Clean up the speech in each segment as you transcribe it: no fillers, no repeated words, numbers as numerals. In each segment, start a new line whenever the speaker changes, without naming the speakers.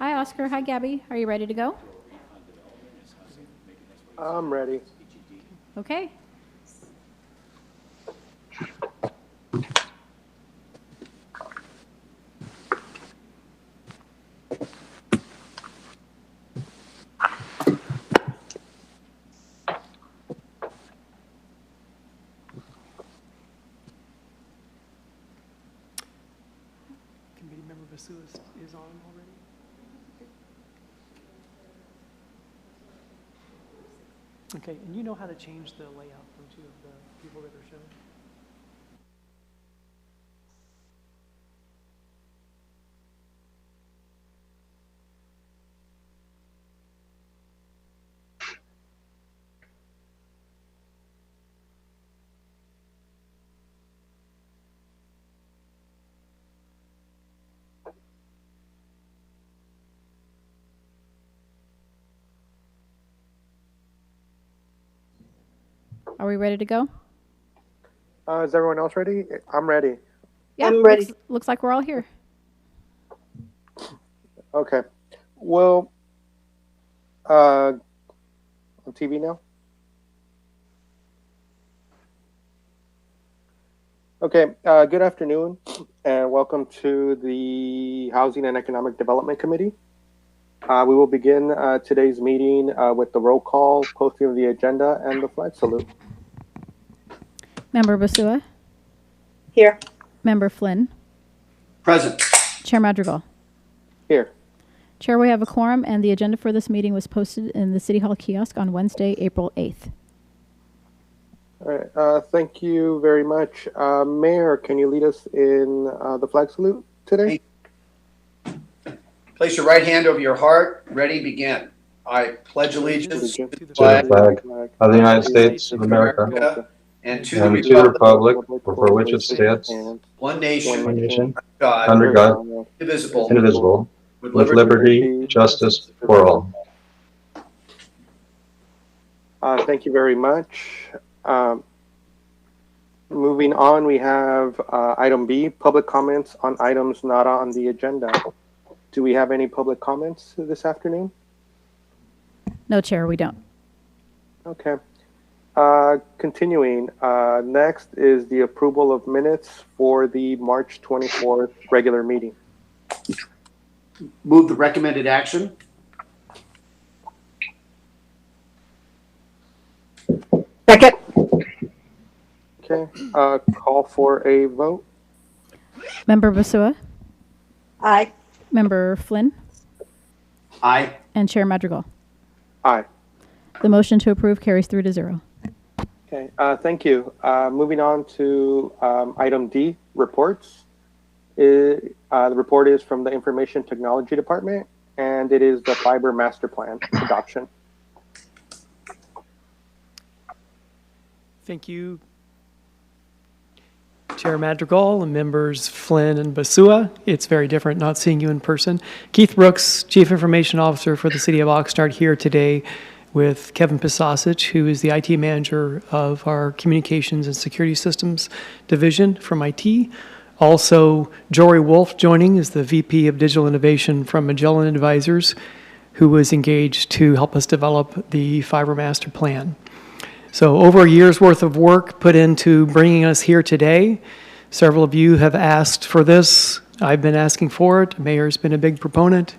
Hi, Oscar. Hi, Gabby. Are you ready to go?
I'm ready.
Okay.
Committee member Vasula is on already. Okay, and you know how to change the layout, don't you, of the people that are showing?
Are we ready to go?
Is everyone else ready? I'm ready.
Yeah,
I'm ready.
Looks like we're all here.
Okay. Well, on TV now? Okay. Good afternoon, and welcome to the Housing and Economic Development Committee. We will begin today's meeting with the roll call, posting of the agenda, and the flag salute.
Member Basua,
Here.
Member Flynn,
Present.
Chair Madrigal.
Here.
Chair, we have a quorum, and the agenda for this meeting was posted in the City Hall kiosk on Wednesday, April 8th.
All right. Thank you very much. Mayor, can you lead us in the flag salute today?
Place your right hand over your heart. Ready, begin. I pledge allegiance
To
to the
the
flag
flag of the United States of America
and to the
and to the
republic,
republic for which it stands,
one nation,
one nation,
God,
under God,
indivisible,
indivisible,
with
with liberty, justice for all.
Thank you very much. Moving on, we have item B, public comments on items not on the agenda. Do we have any public comments this afternoon?
No, Chair, we don't.
Okay. Continuing, next is the approval of minutes for the March 24th regular meeting.
move the recommended action.
Second.
Okay. Call for a vote.
Member Basua,
Aye.
Member Flynn,
Aye.
and Chair Madrigal.
Aye.
The motion to approve carries 3-0.
Okay. Thank you. Moving on to item D, reports. The report is from the Information Technology Department, and it is the Fiber Master Plan adoption.
Thank you, Chair Madrigal and members Flynn and Basua. It's very different not seeing you in person. Keith Brooks, Chief Information Officer for the City of Oxnard, here today with Kevin Pisasic, who is the IT Manager of our Communications and Security Systems Division from IT. Also, Jory Wolf joining is the VP of Digital Innovation from Magellan Advisors, who was engaged to help us develop the Fiber Master Plan. So over a year's worth of work put into bringing us here today. Several of you have asked for this. I've been asking for it. Mayor's been a big proponent.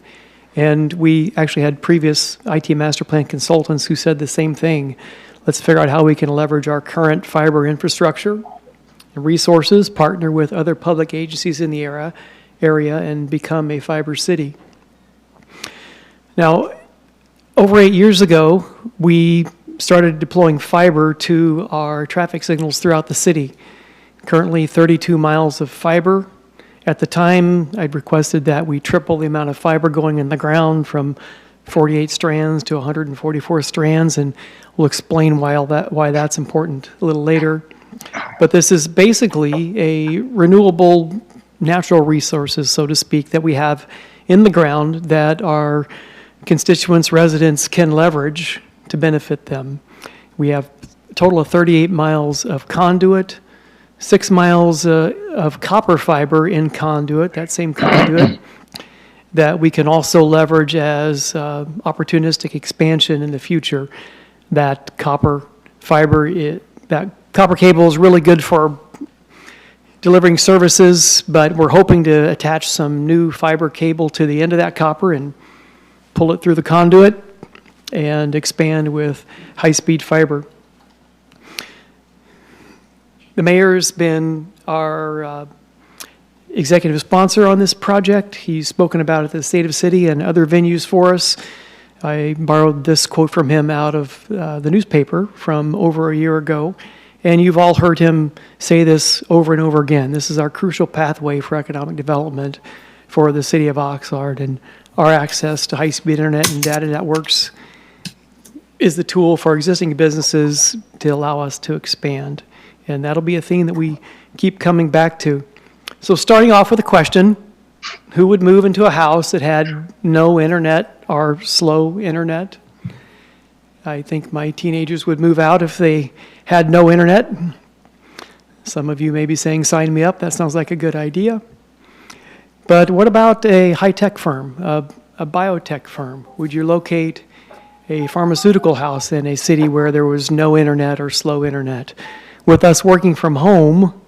And we actually had previous IT Master Plan consultants who said the same thing. Let's figure out how we can leverage our current fiber infrastructure and resources, partner with other public agencies in the area, and become a fiber city. Now, over 8 years ago, we started deploying fiber to our traffic signals throughout the city. Currently 32 miles of fiber. At the time, I'd requested that we triple the amount of fiber going in the ground from 48 strands to 144 strands, and we'll explain why that's important a little later. But this is basically a renewable natural resources, so to speak, that we have in the ground that our constituents, residents can leverage to benefit them. We have a total of 38 miles of conduit, 6 miles of copper fiber in conduit, that same conduit. that we can also leverage as opportunistic expansion in the future. That copper cable is really good for delivering services, but we're hoping to attach some new fiber cable to the end of that copper and pull it through the conduit and expand with high-speed fiber. The mayor's been our executive sponsor on this project. He's spoken about it at the State of City and other venues for us. I borrowed this quote from him out of the newspaper from over a year ago, and you've all heard him say this over and over again. This is our crucial pathway for economic development for the city of Oxnard, and our access to high-speed internet and data networks is the tool for existing businesses to allow us to expand. And that'll be a theme that we keep coming back to. So starting off with a question, who would move into a house that had no internet or slow internet? I think my teenagers would move out if they had no internet. Some of you may be saying, sign me up. That sounds like a good idea. But what about a high-tech firm, a biotech firm? Would you locate a pharmaceutical house in a city where there was no internet or slow internet? With us working from home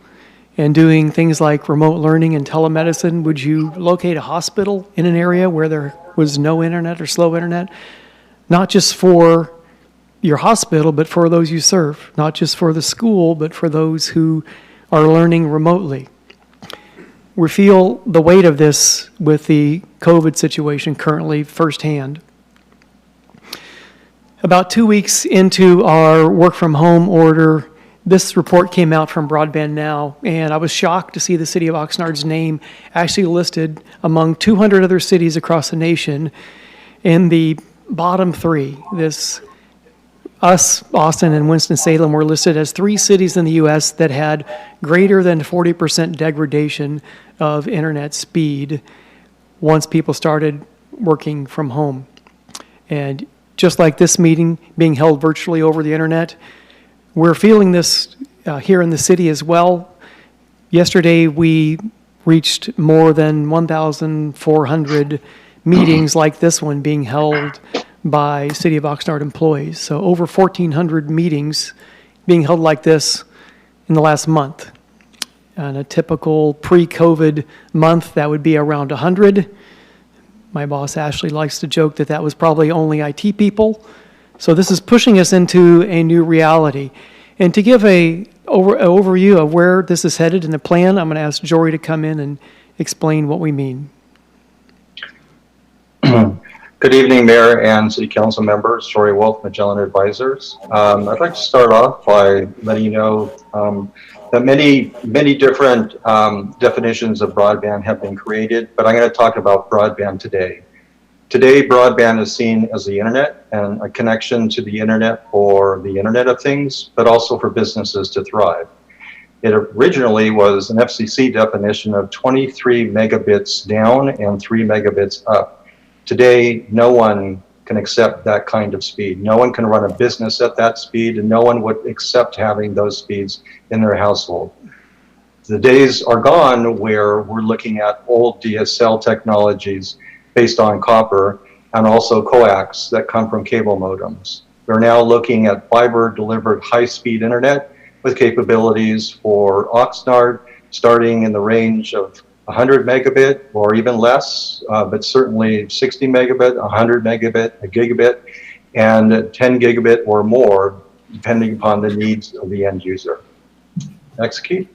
and doing things like remote learning and telemedicine, would you locate a hospital in an area where there was no internet or slow internet? Not just for your hospital, but for those you serve. Not just for the school, but for those who are learning remotely. We feel the weight of this with the COVID situation currently firsthand. About 2 weeks into our work from home order, this report came out from Broadband Now, and I was shocked to see the city of Oxnard's name actually listed among 200 other cities across the nation in the bottom three. Us, Austin, and Winston-Salem were listed as 3 cities in the U.S. that had greater than 40% degradation of internet speed once people started working from home. And just like this meeting being held virtually over the internet, we're feeling this here in the city as well. Yesterday, we reached more than 1,400 meetings like this one being held by City of Oxnard employees. So over 1,400 meetings being held like this in the last month. On a typical pre-COVID month, that would be around 100. My boss, Ashley, likes to joke that that was probably only IT people. So this is pushing us into a new reality. And to give an overview of where this is headed in the plan, I'm going to ask Jory to come in and explain what we mean.
Good evening, Mayor and City Council members. Jory Wolf, Magellan Advisors. I'd like to start off by letting you know that many different definitions of broadband have been created, but I'm going to talk about broadband today. Today, broadband is seen as the internet and a connection to the internet for the Internet of Things, but also for businesses to thrive. It originally was an FCC definition of 23 megabits down and 3 megabits up. Today, no one can accept that kind of speed. No one can run a business at that speed, and no one would accept having those speeds in their household. The days are gone where we're looking at old DSL technologies based on copper and also coax that come from cable modems. We're now looking at fiber-delivered high-speed internet with capabilities for Oxnard starting in the range of 100 megabit or even less, but certainly 60 megabit, 100 megabit, a gigabit, and 10 gigabit or more, depending upon the needs of the end user. Next, Keith.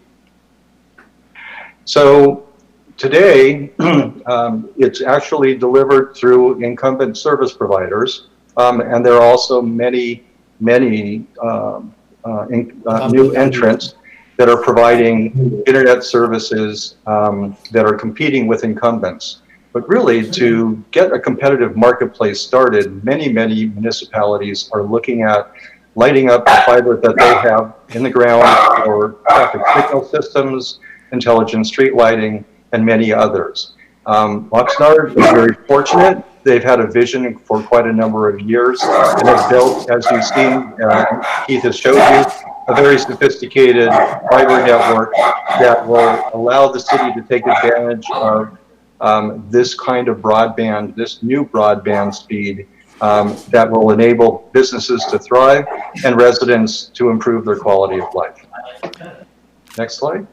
So today, it's actually delivered through incumbent service providers, and there are also many new entrants that are providing internet services that are competing with incumbents. But really, to get a competitive marketplace started, many municipalities are looking at lighting up the fiber that they have in the ground for traffic signal systems, intelligent street lighting, and many others. Oxnard is very fortunate. They've had a vision for quite a number of years and have built, as you've seen, Keith has showed you, a very sophisticated fiber network that will allow the city to take advantage of this kind of broadband, this new broadband speed that will enable businesses to thrive and residents to improve their quality of life. Next slide.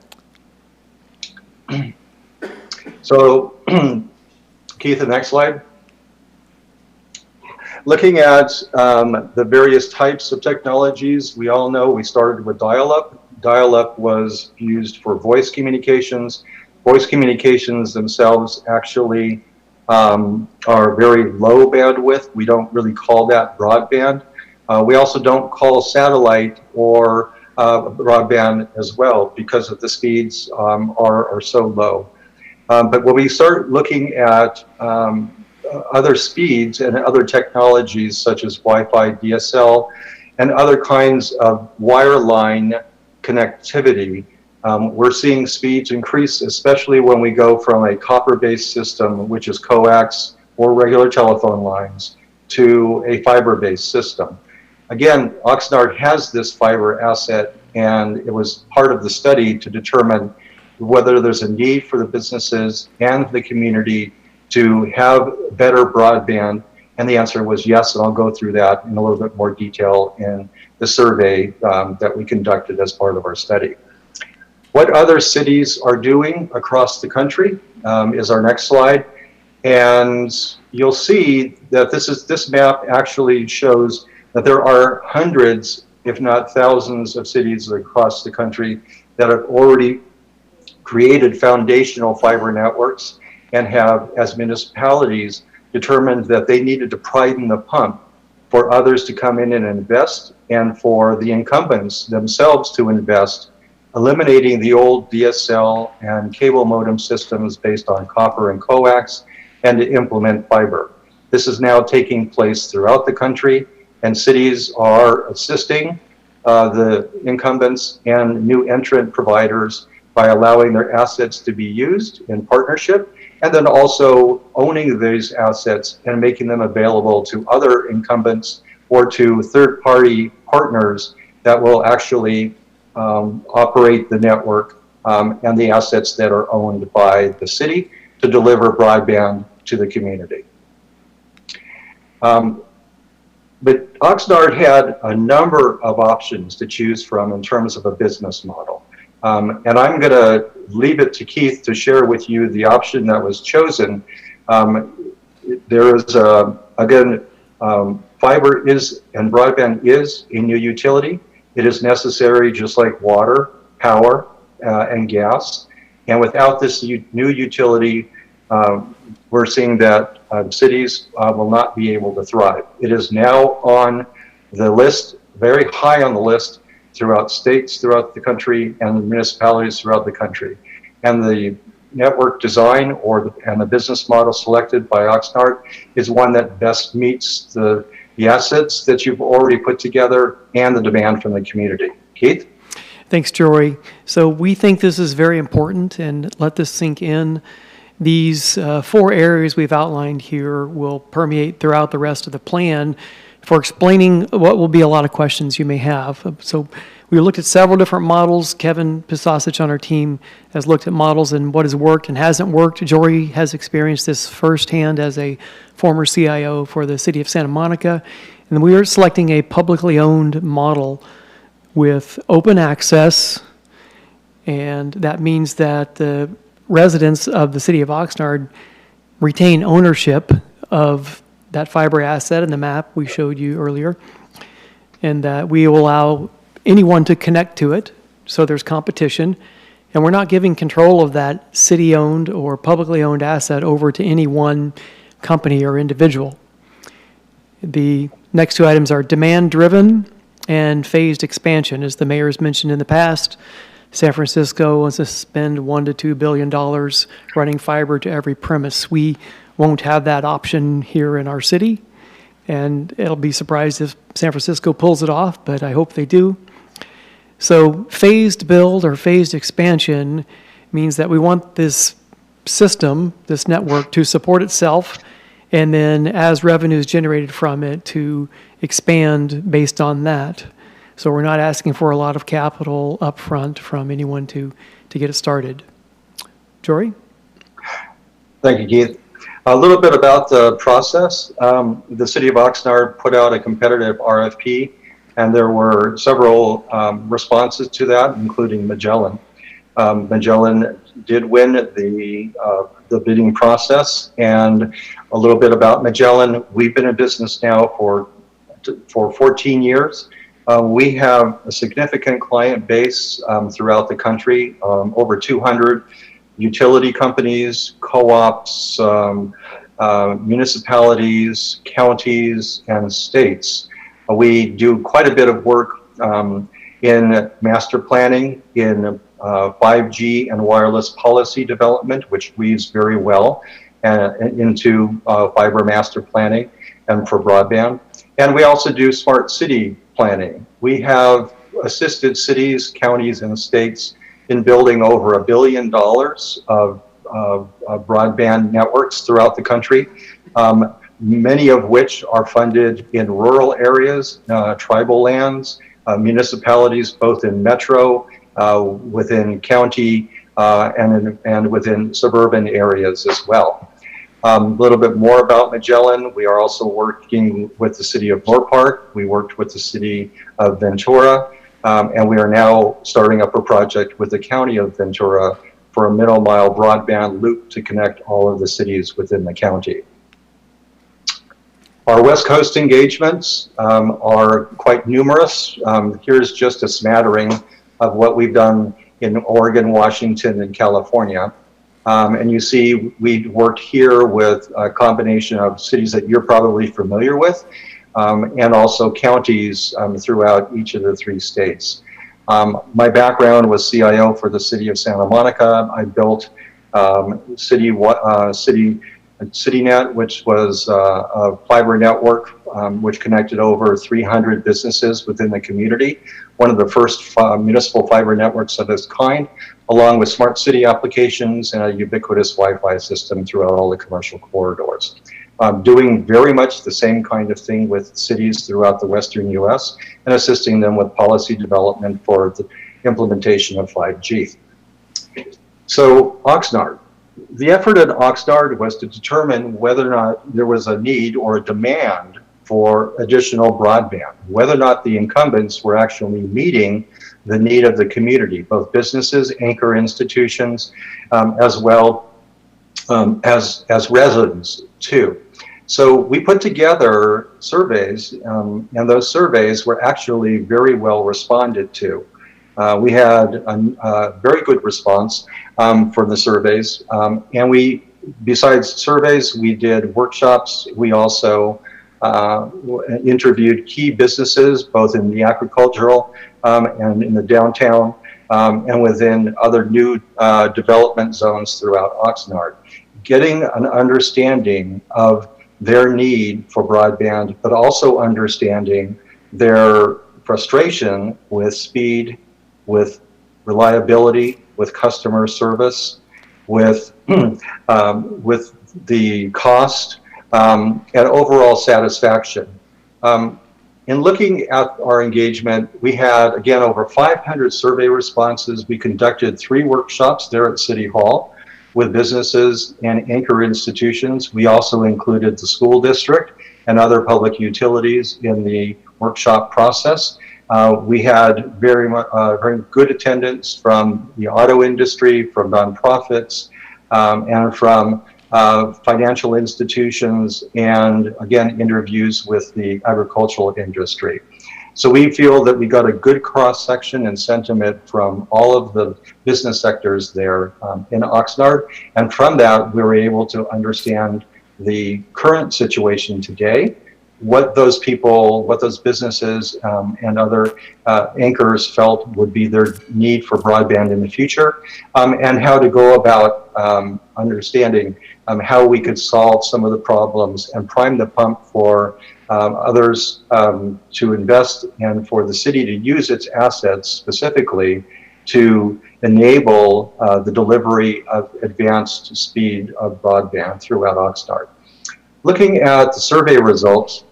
So, Keith, the next slide. Looking at the various types of technologies, we all know we started with dial-up. Dial-up was used for voice communications. Voice communications themselves actually are very low bandwidth. We don't really call that broadband. We also don't call satellite or broadband as well because of the speeds are so low. But when we start looking at other speeds and other technologies such as Wi-Fi, DSL, and other kinds of wireline connectivity, we're seeing speeds increase, especially when we go from a copper-based system, which is coax or regular telephone lines, to a fiber-based system. Again, Oxnard has this fiber asset, and it was part of the study to determine whether there's a need for the businesses and the community to have better broadband, and the answer was yes, and I'll go through that in a little bit more detail in the survey that we conducted as part of our study. What other cities are doing across the country is our next slide, and you'll see that this map actually shows that there are hundreds, if not thousands, of cities across the country that have already created foundational fiber networks and have, as municipalities, determined that they needed to prime the pump for others to come in and invest and for the incumbents themselves to invest, eliminating the old DSL and cable modem systems based on copper and coax and to implement fiber. This is now taking place throughout the country, and cities are assisting the incumbents and new entrant providers by allowing their assets to be used in partnership, and then also owning these assets and making them available to other incumbents or to third-party partners that will actually operate the network and the assets that are owned by the city to deliver broadband to the community. But Oxnard had a number of options to choose from in terms of a business model. And I'm going to leave it to Keith to share with you the option that was chosen. There is, again, fiber is and broadband is a new utility. It is necessary just like water, power, and gas. And without this new utility, we're seeing that cities will not be able to thrive. It is now on the list, very high on the list, throughout states throughout the country and municipalities throughout the country. And the network design and the business model selected by Oxnard is one that best meets the assets that you've already put together and the demand from the community. Keith?
Thanks, Jory. So we think this is very important, and let this sink in. These 4 areas we've outlined here will permeate throughout the rest of the plan for explaining what will be a lot of questions you may have. So we looked at several different models. Kevin Pisasich on our team has looked at models and what has worked and hasn't worked. Jory has experienced this firsthand as a former CIO for the city of Santa Monica. And we are selecting a publicly owned model with open access, and that means that the residents of the city of Oxnard retain ownership of that fiber asset in the map we showed you earlier, and that we will allow anyone to connect to it, so there's competition, and we're not giving control of that city-owned or publicly owned asset over to any one company or individual. The next 2 items are demand-driven and phased expansion. As the mayor has mentioned in the past, San Francisco wants to spend $1 to $2 billion running fiber to every premise. We won't have that option here in our city, and it'll be surprised if San Francisco pulls it off, but I hope they do. So phased build or phased expansion means that we want this system, this network, to support itself, and then as revenue is generated from it, to expand based on that. So we're not asking for a lot of capital upfront from anyone to get it started. Jory?
Thank you, Keith. A little bit about the process. The City of Oxnard put out a competitive RFP, and there were several responses to that, including Magellan. Magellan did win the bidding process, and a little bit about Magellan. We've been in business now for 14 years. We have a significant client base throughout the country, over 200 utility companies, co-ops, municipalities, counties, and states. We do quite a bit of work in master planning, in 5G and wireless policy development, which weaves very well into fiber master planning and for broadband. And we also do smart city planning. We have assisted cities, counties, and states in building over $1 billion of broadband networks throughout the country, many of which are funded in rural areas, tribal lands, municipalities, both in metro, within county, and within suburban areas as well. A little bit more about Magellan. We are also working with the city of Moorpark. We worked with the city of Ventura, and we are now starting up a project with the county of Ventura for a middle mile broadband loop to connect all of the cities within the county. Our West Coast engagements are quite numerous. Here's just a smattering of what we've done in Oregon, Washington, and California. And you see we worked here with a combination of cities that you're probably familiar with, and also counties throughout each of the 3 states. My background was CIO for the city of Santa Monica. I built CityNet, which was a fiber network which connected over 300 businesses within the community. One of the first municipal fiber networks of its kind, along with smart city applications and a ubiquitous Wi-Fi system throughout all the commercial corridors. Doing very much the same kind of thing with cities throughout the Western US and assisting them with policy development for the implementation of 5G. So Oxnard. The effort at Oxnard was to determine whether or not there was a need or a demand for additional broadband, whether or not the incumbents were actually meeting the need of the community, both businesses, anchor institutions, as well as residents too. So we put together surveys, and those surveys were actually very well responded to. We had a very good response for the surveys, and we, besides surveys, we did workshops. We also interviewed key businesses, both in the agricultural and in the downtown, and within other new development zones throughout Oxnard, getting an understanding of their need for broadband, but also understanding their frustration with speed, with reliability, with customer service, with the cost, and overall satisfaction. In looking at our engagement, we had, again, over 500 survey responses. We conducted 3 workshops there at City Hall with businesses and anchor institutions. We also included the school district and other public utilities in the workshop process. We had very good attendance from the auto industry, from nonprofits, and from financial institutions, and again, interviews with the agricultural industry. So we feel that we got a good cross-section and sentiment from all of the business sectors there in Oxnard. And from that, we were able to understand the current situation today, what those people, what those businesses and other anchors felt would be their need for broadband in the future, and how to go about understanding how we could solve some of the problems and prime the pump for others to invest and for the city to use its assets specifically to enable the delivery of advanced speed of broadband throughout Oxnard. Looking at the survey results,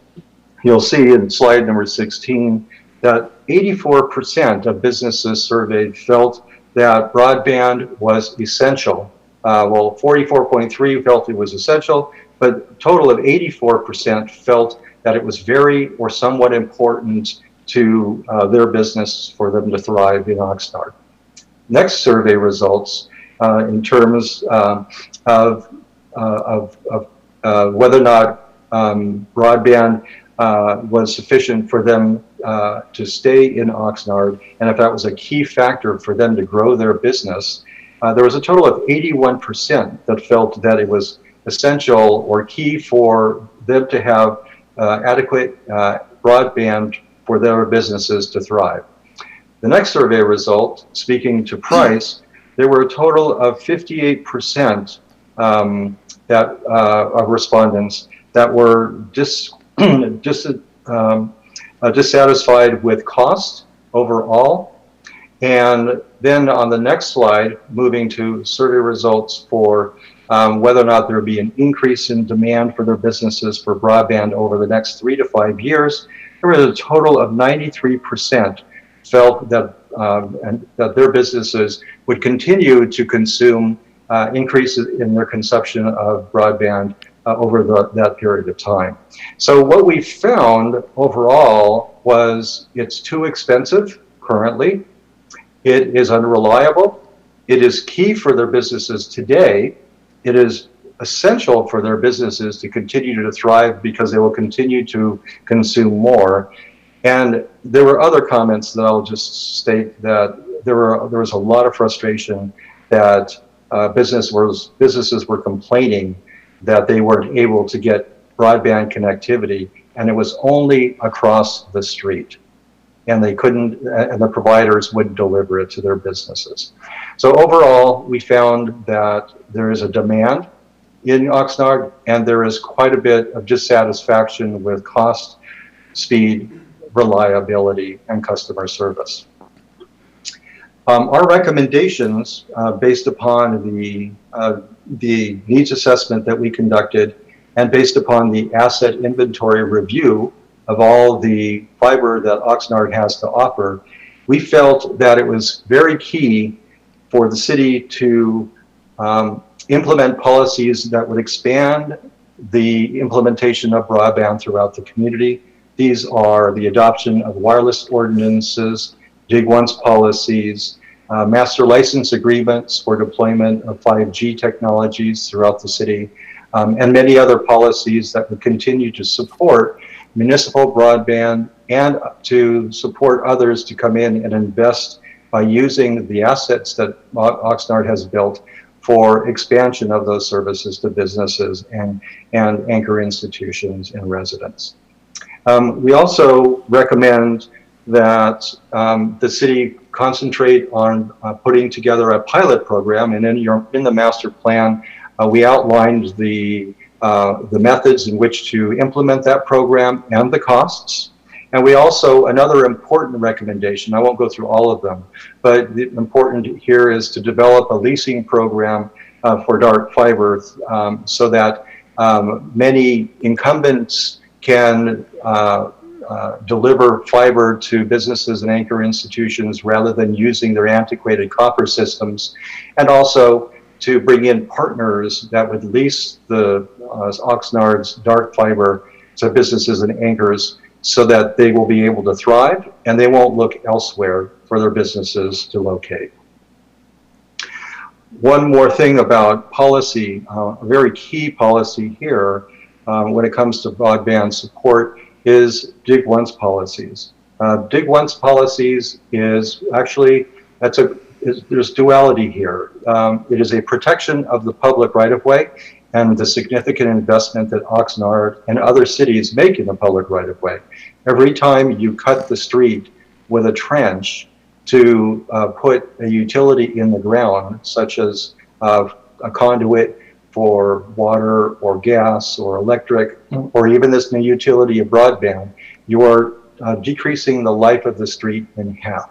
you'll see in slide number 16 that 84% of businesses surveyed felt that broadband was essential well, 44.3 felt it was essential, but a total of 84% felt that it was very or somewhat important to their business for them to thrive in Oxnard. Next survey results in terms of whether or not broadband was sufficient for them to stay in Oxnard, and if that was a key factor for them to grow their business. There was a total of 81% that felt that it was essential or key for them to have adequate broadband for their businesses to thrive. The next survey result, speaking to price, there were a total of 58% of respondents that were dissatisfied with cost overall. And then on the next slide, moving to survey results for whether or not there would be an increase in demand for their businesses for broadband over the next 3 to 5 years, there was a total of 93% felt that that their businesses would continue to consume increases in their consumption of broadband over that period of time. So what we found overall was it's too expensive currently. It is unreliable. It is key for their businesses today. It is essential for their businesses to continue to thrive because they will continue to consume more. And there were other comments that I'll just state that there was a lot of frustration that businesses were complaining that they weren't able to get broadband connectivity, and it was only across the street. And they couldn't, and the providers wouldn't deliver it to their businesses. So overall, we found that there is a demand in Oxnard, and there is quite a bit of dissatisfaction with cost, speed, reliability, and customer service. Our recommendations, based upon the needs assessment that we conducted, and based upon the asset inventory review of all the fiber that Oxnard has to offer, we felt that it was very key for the city to implement policies that would expand the implementation of broadband throughout the community. These are the adoption of wireless ordinances, Dig Once policies, master license agreements for deployment of 5G technologies throughout the city, and many other policies that would continue to support municipal broadband and to support others to come in and invest by using the assets that Oxnard has built for expansion of those services to businesses and anchor institutions and residents. We also recommend that the city concentrate on putting together a pilot program, and in the master plan, we outlined the methods in which to implement that program and the costs. And we also, another important recommendation, I won't go through all of them, but the important here is to develop a leasing program for dark fiber so that many incumbents can deliver fiber to businesses and anchor institutions rather than using their antiquated copper systems, and also to bring in partners that would lease the Oxnard's dark fiber to businesses and anchors so that they will be able to thrive and they won't look elsewhere for their businesses to locate. One more thing about policy, a very key policy here when it comes to broadband support is Dig Once policies. Dig Once policies is actually, there's duality here. It is a protection of the public right-of-way and the significant investment that Oxnard and other cities make in the public right-of-way. Every time you cut the street with a trench to put a utility in the ground, such as a conduit for water or gas or electric, or even this new utility of broadband, you are decreasing the life of the street in half.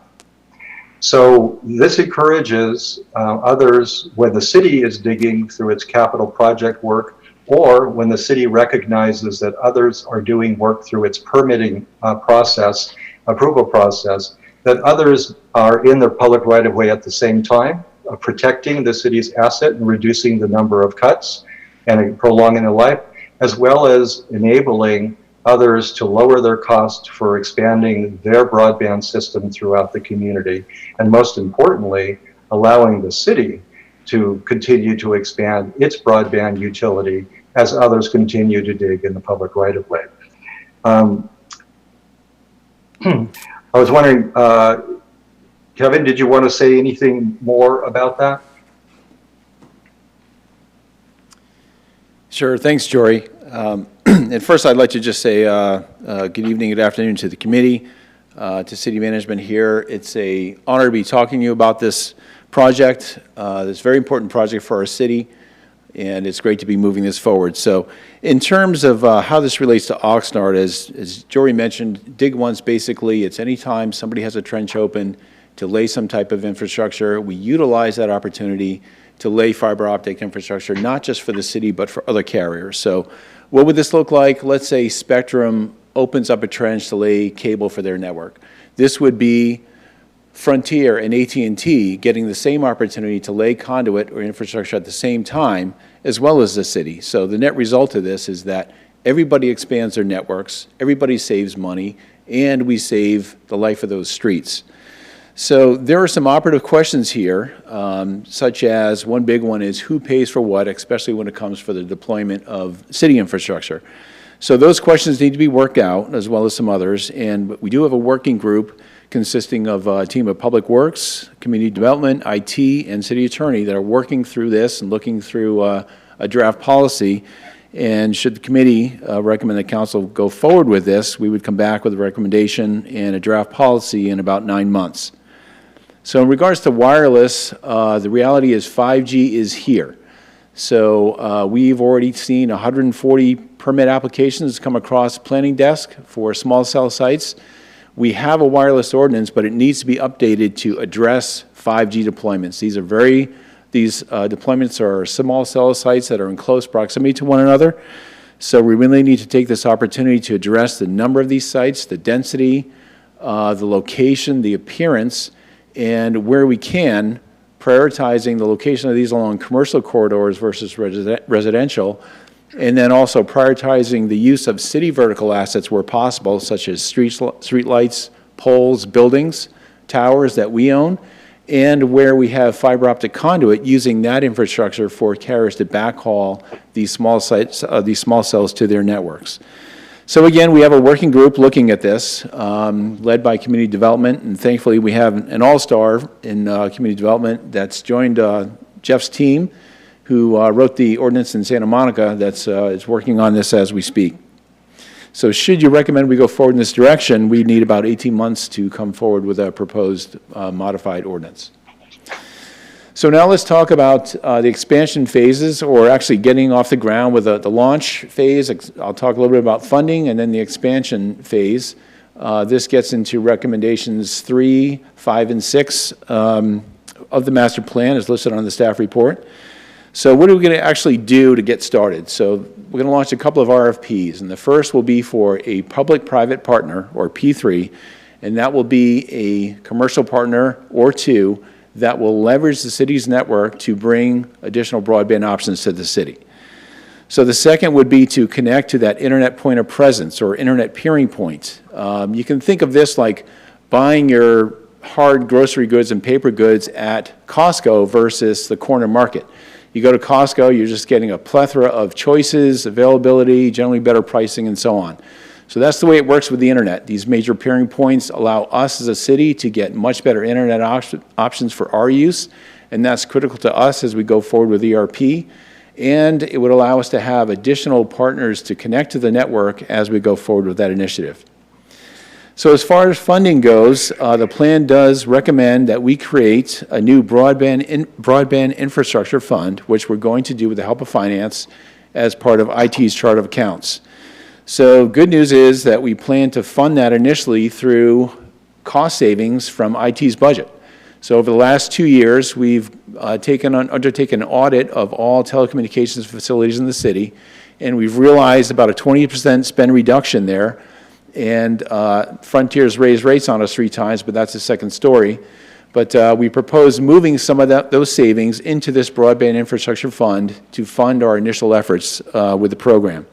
So this encourages others when the city is digging through its capital project work, or when the city recognizes that others are doing work through its permitting approval process, that others are in the public right-of-way at the same time, protecting the city's asset and reducing the number of cuts and prolonging the life, as well as enabling others to lower their costs for expanding their broadband system throughout the community. And most importantly, allowing the city to continue to expand its broadband utility as others continue to dig in the public right-of-way. I was wondering, Kevin, did you want to say anything more about that?
Sure, thanks, Jory. And first, I'd like to just say good evening, good afternoon to the committee, to city management here. It's an honor to be talking to you about this project, this very important project for our city, and it's great to be moving this forward. So in terms of how this relates to Oxnard, as Jory mentioned, Dig Once, basically, it's anytime somebody has a trench open to lay some type of infrastructure, we utilize that opportunity to lay fiber optic infrastructure, not just for the city, but for other carriers. So what would this look like? Let's say Spectrum opens up a trench to lay cable for their network. This would be Frontier and AT&T getting the same opportunity to lay conduit or infrastructure at the same time, as well as the city. So the net result of this is that everybody expands their networks, everybody saves money, and we save the life of those streets. So there are some operative questions here, such as one big one is who pays for what, especially when it comes for the deployment of city infrastructure. So those questions need to be worked out, as well as some others, and we do have a working group consisting of a team of Public Works, Community Development, IT, and City Attorney that are working through this and looking through a draft policy. And should the committee recommend that council go forward with this, we would come back with a recommendation and a draft policy in about 9 months. So in regards to wireless, the reality is 5G is here. So we've already seen 140 permit applications come across the planning desk for small cell sites. We have a wireless ordinance, but it needs to be updated to address 5G deployments. These deployments are small cell sites that are in close proximity to one another. So we really need to take this opportunity to address the number of these sites, the density, the location, the appearance, and where we can, prioritizing the location of these along commercial corridors versus residential, and then also prioritizing the use of city vertical assets where possible, such as street lights, poles, buildings, towers that we own, and where we have fiber optic conduit, using that infrastructure for carriers to backhaul these small sites, these small cells to their networks. So again, we have a working group looking at this, led by Community Development, and thankfully we have an all-star in Community Development that's joined Jeff's team, who wrote the ordinance in Santa Monica that's is working on this as we speak. So should you recommend we go forward in this direction, we need about 18 months to come forward with a proposed modified ordinance. So now let's talk about the expansion phases, or actually getting off the ground with the launch phase. I'll talk a little bit about funding and then the expansion phase. This gets into recommendations 3, 5, and 6 of the master plan as listed on the staff report. So what are we going to actually do to get started? So we're going to launch a couple of RFPs, and the first will be for a public-private partner, or P3, and that will be a commercial partner or two that will leverage the city's network to bring additional broadband options to the city. So the second would be to connect to that internet point of presence or internet peering point. You can think of this like buying your hard grocery goods and paper goods at Costco versus the corner market. You go to Costco, you're just getting a plethora of choices, availability, generally better pricing, and so on. So that's the way it works with the internet. These major peering points allow us as a city to get much better internet options for our use, and that's critical to us as we go forward with ERP. And it would allow us to have additional partners to connect to the network as we go forward with that initiative. So as far as funding goes, the plan does recommend that we create a new broadband infrastructure fund, which we're going to do with the help of finance as part of IT's chart of accounts. So good news is that we plan to fund that initially through cost savings from IT's budget. So over the last 2 years, we've undertaken an audit of all telecommunications facilities in the city, and we've realized about a 20% spend reduction there. And Frontier's raised rates on us 3 times, but that's a second story. But we propose moving some of those savings into this broadband infrastructure fund to fund our initial efforts with the program.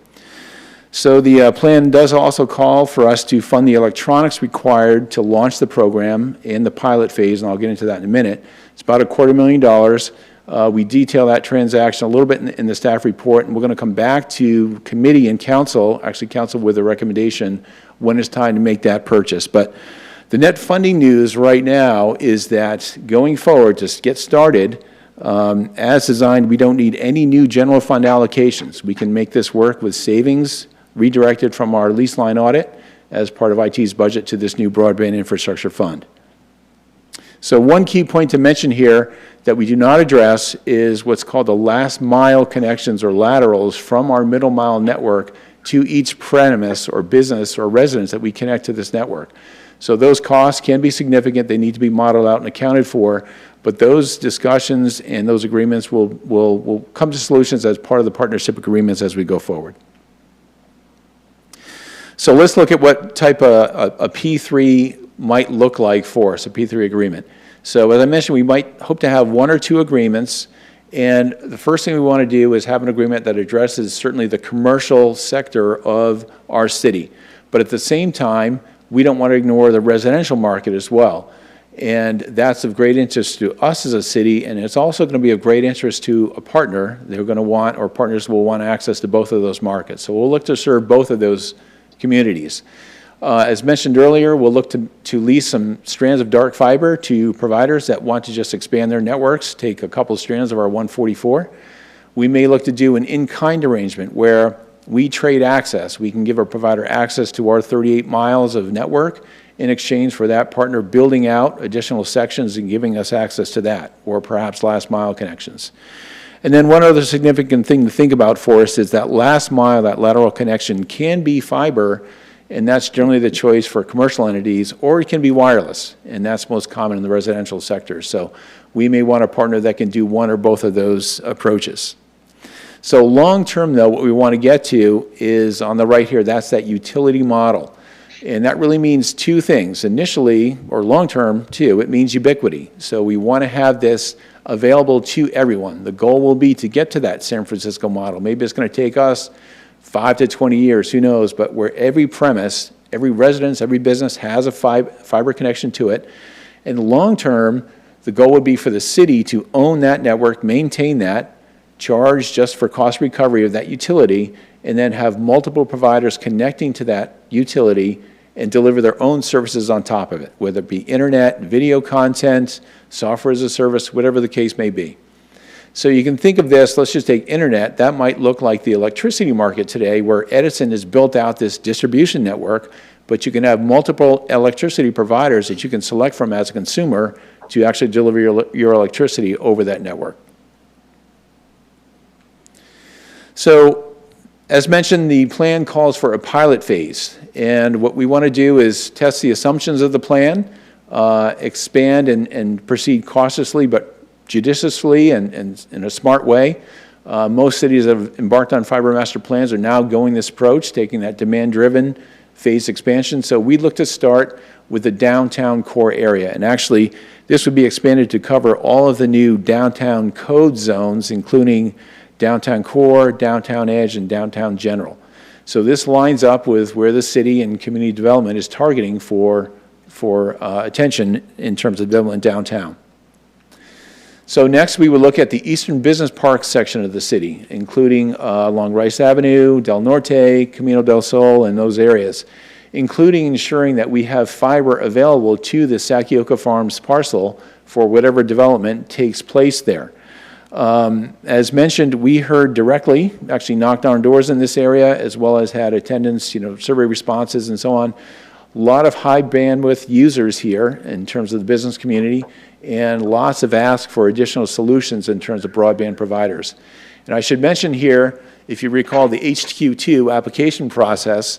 So the plan does also call for us to fund the electronics required to launch the program in the pilot phase, and I'll get into that in a minute. It's about $250,000. We detail that transaction a little bit in the staff report, and we're going to come back to committee and council, actually council with a recommendation when it's time to make that purchase. But the net funding news right now is that going forward, to get started, as designed, we don't need any new general fund allocations. We can make this work with savings redirected from our lease line audit as part of IT's budget to this new broadband infrastructure fund. So one key point to mention here that we do not address is what's called the last mile connections or laterals from our middle mile network to each premise or business or residence that we connect to this network. So those costs can be significant. They need to be modeled out and accounted for, but those discussions and those agreements will come to solutions as part of the partnership agreements as we go forward. So let's look at what type of a P3 might look like for us, a P3 agreement. So as I mentioned, we might hope to have one or two agreements, and the first thing we want to do is have an agreement that addresses certainly the commercial sector of our city. But at the same time, we don't want to ignore the residential market as well. And that's of great interest to us as a city, and it's also going to be of great interest to a partner. They're going to want, or partners will want access to both of those markets. So we'll look to serve both of those communities. As mentioned earlier, we'll look to lease some strands of dark fiber to providers that want to just expand their networks, take a couple strands of our 144. We may look to do an in-kind arrangement where we trade access. We can give our provider access to our 38 miles of network in exchange for that partner building out additional sections and giving us access to that, or perhaps last mile connections. And then one other significant thing to think about for us is that last mile, that lateral connection can be fiber, and that's generally the choice for commercial entities, or it can be wireless, and that's most common in the residential sector. So we may want a partner that can do one or both of those approaches. So long term, though, what we want to get to is on the right here, that's that utility model. And that really means two things. Initially, or long term too, it means ubiquity. So we want to have this available to everyone. The goal will be to get to that San Francisco model. Maybe it's going to take us 5 to 20 years, who knows, but where every premise, every residence, every business has a fiber connection to it. And long term, the goal would be for the city to own that network, maintain that, charge just for cost recovery of that utility, and then have multiple providers connecting to that utility and deliver their own services on top of it, whether it be internet, video content, software as a service, whatever the case may be. So you can think of this, let's just take internet, that might look like the electricity market today where Edison has built out this distribution network, but you can have multiple electricity providers that you can select from as a consumer to actually deliver your electricity over that network. So as mentioned, the plan calls for a pilot phase, and what we want to do is test the assumptions of the plan, expand and proceed cautiously but judiciously and in a smart way. Most cities that have embarked on fiber master plans are now going this approach, taking that demand-driven phased expansion. So we look to start with the downtown core area, and actually this would be expanded to cover all of the new downtown code zones, including downtown core, downtown edge, and downtown general. So this lines up with where the city and community development is targeting for attention in terms of development downtown. So next we would look at the Eastern Business Park section of the city, including along Rice Avenue, Del Norte, Camino del Sol, and those areas, including ensuring that we have fiber available to the Sakioka Farms parcel for whatever development takes place there. As mentioned, we heard directly, actually knocked on doors in this area, as well as had attendance, survey responses and so on. A lot of high bandwidth users here in terms of the business community, and lots of ask for additional solutions in terms of broadband providers. And I should mention here, if you recall the HQ2 application process,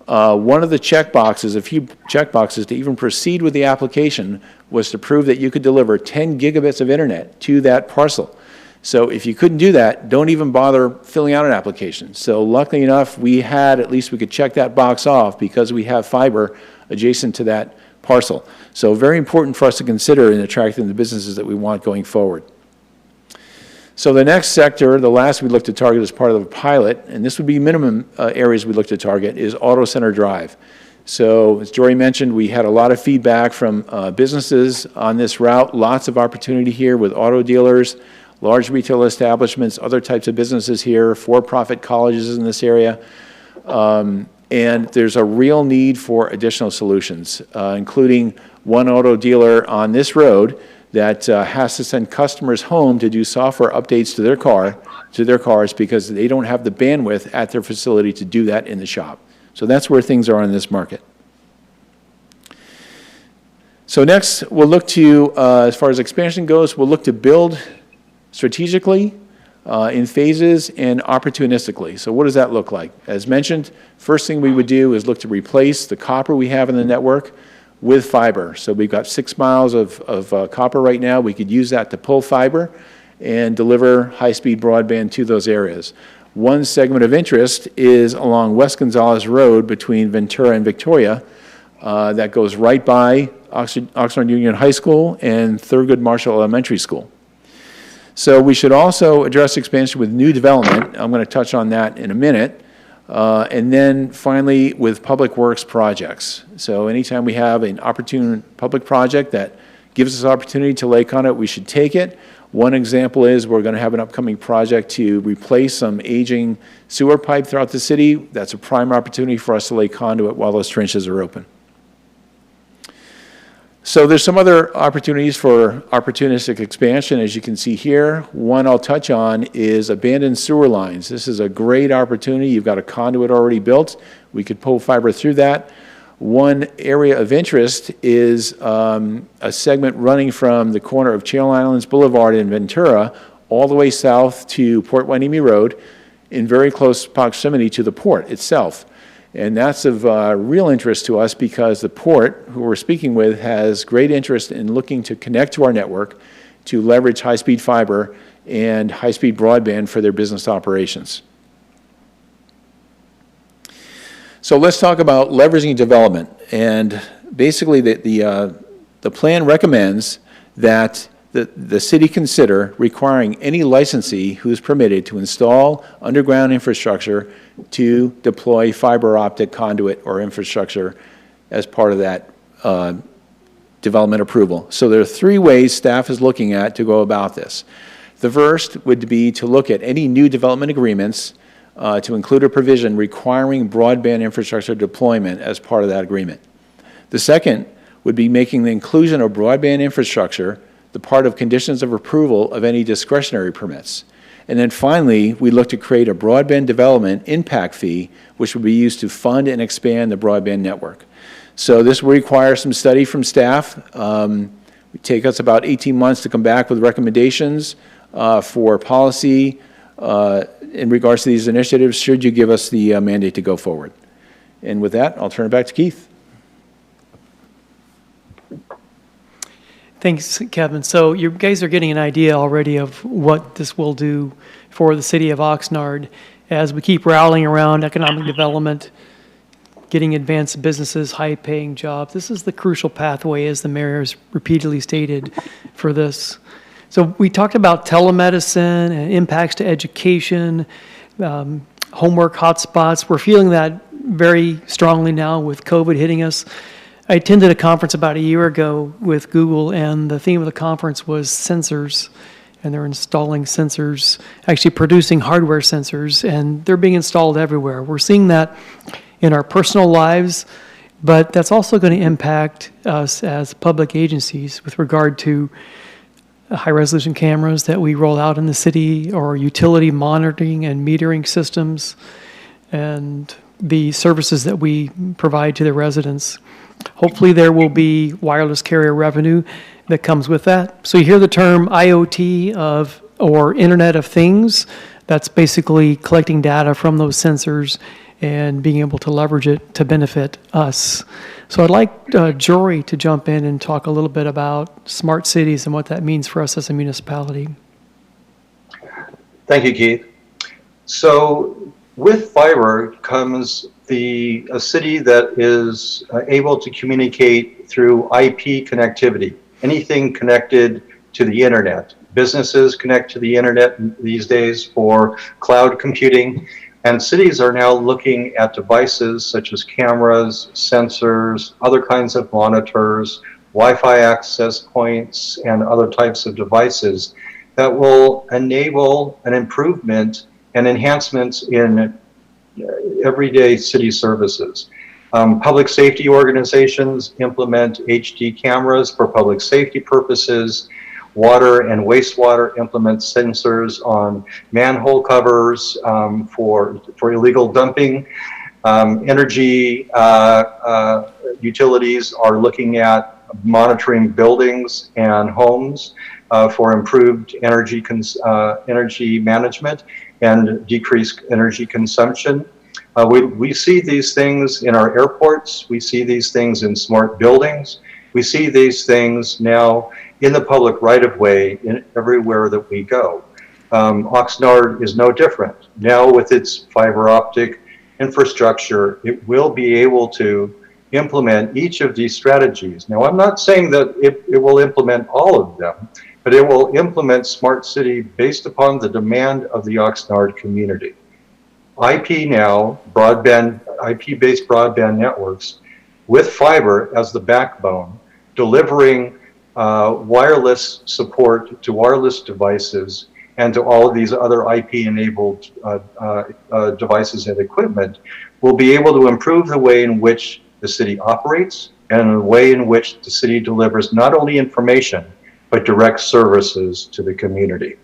one of the checkboxes, a few checkboxes to even proceed with the application was to prove that you could deliver 10 gigabits of internet to that parcel. So if you couldn't do that, don't even bother filling out an application. So luckily enough, at least we could check that box off because we have fiber adjacent to that parcel. So very important for us to consider in attracting the businesses that we want going forward. So the next sector, the last we look to target as part of the pilot, and this would be minimum areas we look to target, is Auto Center Drive. So as Jory mentioned, we had a lot of feedback from businesses on this route, lots of opportunity here with auto dealers, large retail establishments, other types of businesses here, for-profit colleges in this area. And there's a real need for additional solutions, including one auto dealer on this road that has to send customers home to do software updates to their cars because they don't have the bandwidth at their facility to do that in the shop. So that's where things are in this market. So next, we'll look to, as far as expansion goes, we'll look to build strategically, in phases and opportunistically. So what does that look like? As mentioned, first thing we would do is look to replace the copper we have in the network with fiber. So we've got 6 miles of copper right now. We could use that to pull fiber and deliver high-speed broadband to those areas. One segment of interest is along West Gonzales Road between Ventura and Victoria that goes right by Oxnard Union High School and Thurgood Marshall Elementary School. So we should also address expansion with new development. I'm going to touch on that in a minute. And then finally with public works projects. So anytime we have an opportune public project that gives us opportunity to lay conduit, we should take it. One example is we're going to have an upcoming project to replace some aging sewer pipe throughout the city. That's a prime opportunity for us to lay conduit while those trenches are open. So there's some other opportunities for opportunistic expansion, as you can see here. One I'll touch on is abandoned sewer lines. This is a great opportunity. You've got a conduit already built. We could pull fiber through that. One area of interest is a segment running from the corner of Channel Islands Boulevard in Ventura all the way south to Port Hueneme Road in very close proximity to the port itself. And that's of real interest to us because the port, who we're speaking with, has great interest in looking to connect to our network to leverage high-speed fiber and high-speed broadband for their business operations. So let's talk about leveraging development. And basically the plan recommends that the city consider requiring any licensee who is permitted to install underground infrastructure to deploy fiber optic conduit or infrastructure as part of that development approval. So there are 3 ways staff is looking at to go about this. The first would be to look at any new development agreements to include a provision requiring broadband infrastructure deployment as part of that agreement. The second would be making the inclusion of broadband infrastructure the part of conditions of approval of any discretionary permits. And then finally, we look to create a broadband development impact fee, which would be used to fund and expand the broadband network. So this will require some study from staff. It would take us about 18 months to come back with recommendations for policy in regards to these initiatives, should you give us the mandate to go forward. And with that, I'll turn it back to Keith.
Thanks, Kevin. So you guys are getting an idea already of what this will do for the city of Oxnard as we keep rallying around economic development, getting advanced businesses, high-paying jobs. This is the crucial pathway, as the mayor has repeatedly stated, for this. So we talked about telemedicine and impacts to education, homework hotspots. We're feeling that very strongly now with COVID hitting us. I attended a conference about a year ago with Google, and the theme of the conference was sensors, and they're installing sensors, actually producing hardware sensors, and they're being installed everywhere. We're seeing that in our personal lives, but that's also going to impact us as public agencies with regard to high-resolution cameras that we roll out in the city, or utility monitoring and metering systems, and the services that we provide to the residents. Hopefully there will be wireless carrier revenue that comes with that. So you hear the term IoT or Internet of Things. That's basically collecting data from those sensors and being able to leverage it to benefit us. So I'd like Jory to jump in and talk a little bit about smart cities and what that means for us as a municipality.
Thank you, Keith. So with fiber comes a city that is able to communicate through IP connectivity, anything connected to the internet. Businesses connect to the internet these days for cloud computing, and cities are now looking at devices such as cameras, sensors, other kinds of monitors, Wi-Fi access points, and other types of devices that will enable an improvement and enhancements in everyday city services. Public safety organizations implement HD cameras for public safety purposes. Water and wastewater implement sensors on manhole covers for illegal dumping. Energy utilities are looking at monitoring buildings and homes for improved energy management and decreased energy consumption. We see these things in our airports. We see these things in smart buildings. We see these things now in the public right-of-way everywhere that we go. Oxnard is no different. Now with its fiber optic infrastructure, it will be able to implement each of these strategies. Now, I'm not saying that it will implement all of them, but it will implement smart city based upon the demand of the Oxnard community. IP now, IP-based broadband networks with fiber as the backbone, delivering wireless support to wireless devices and to all of these other IP-enabled devices and equipment, will be able to improve the way in which the city operates and the way in which the city delivers not only information, but direct services to the community.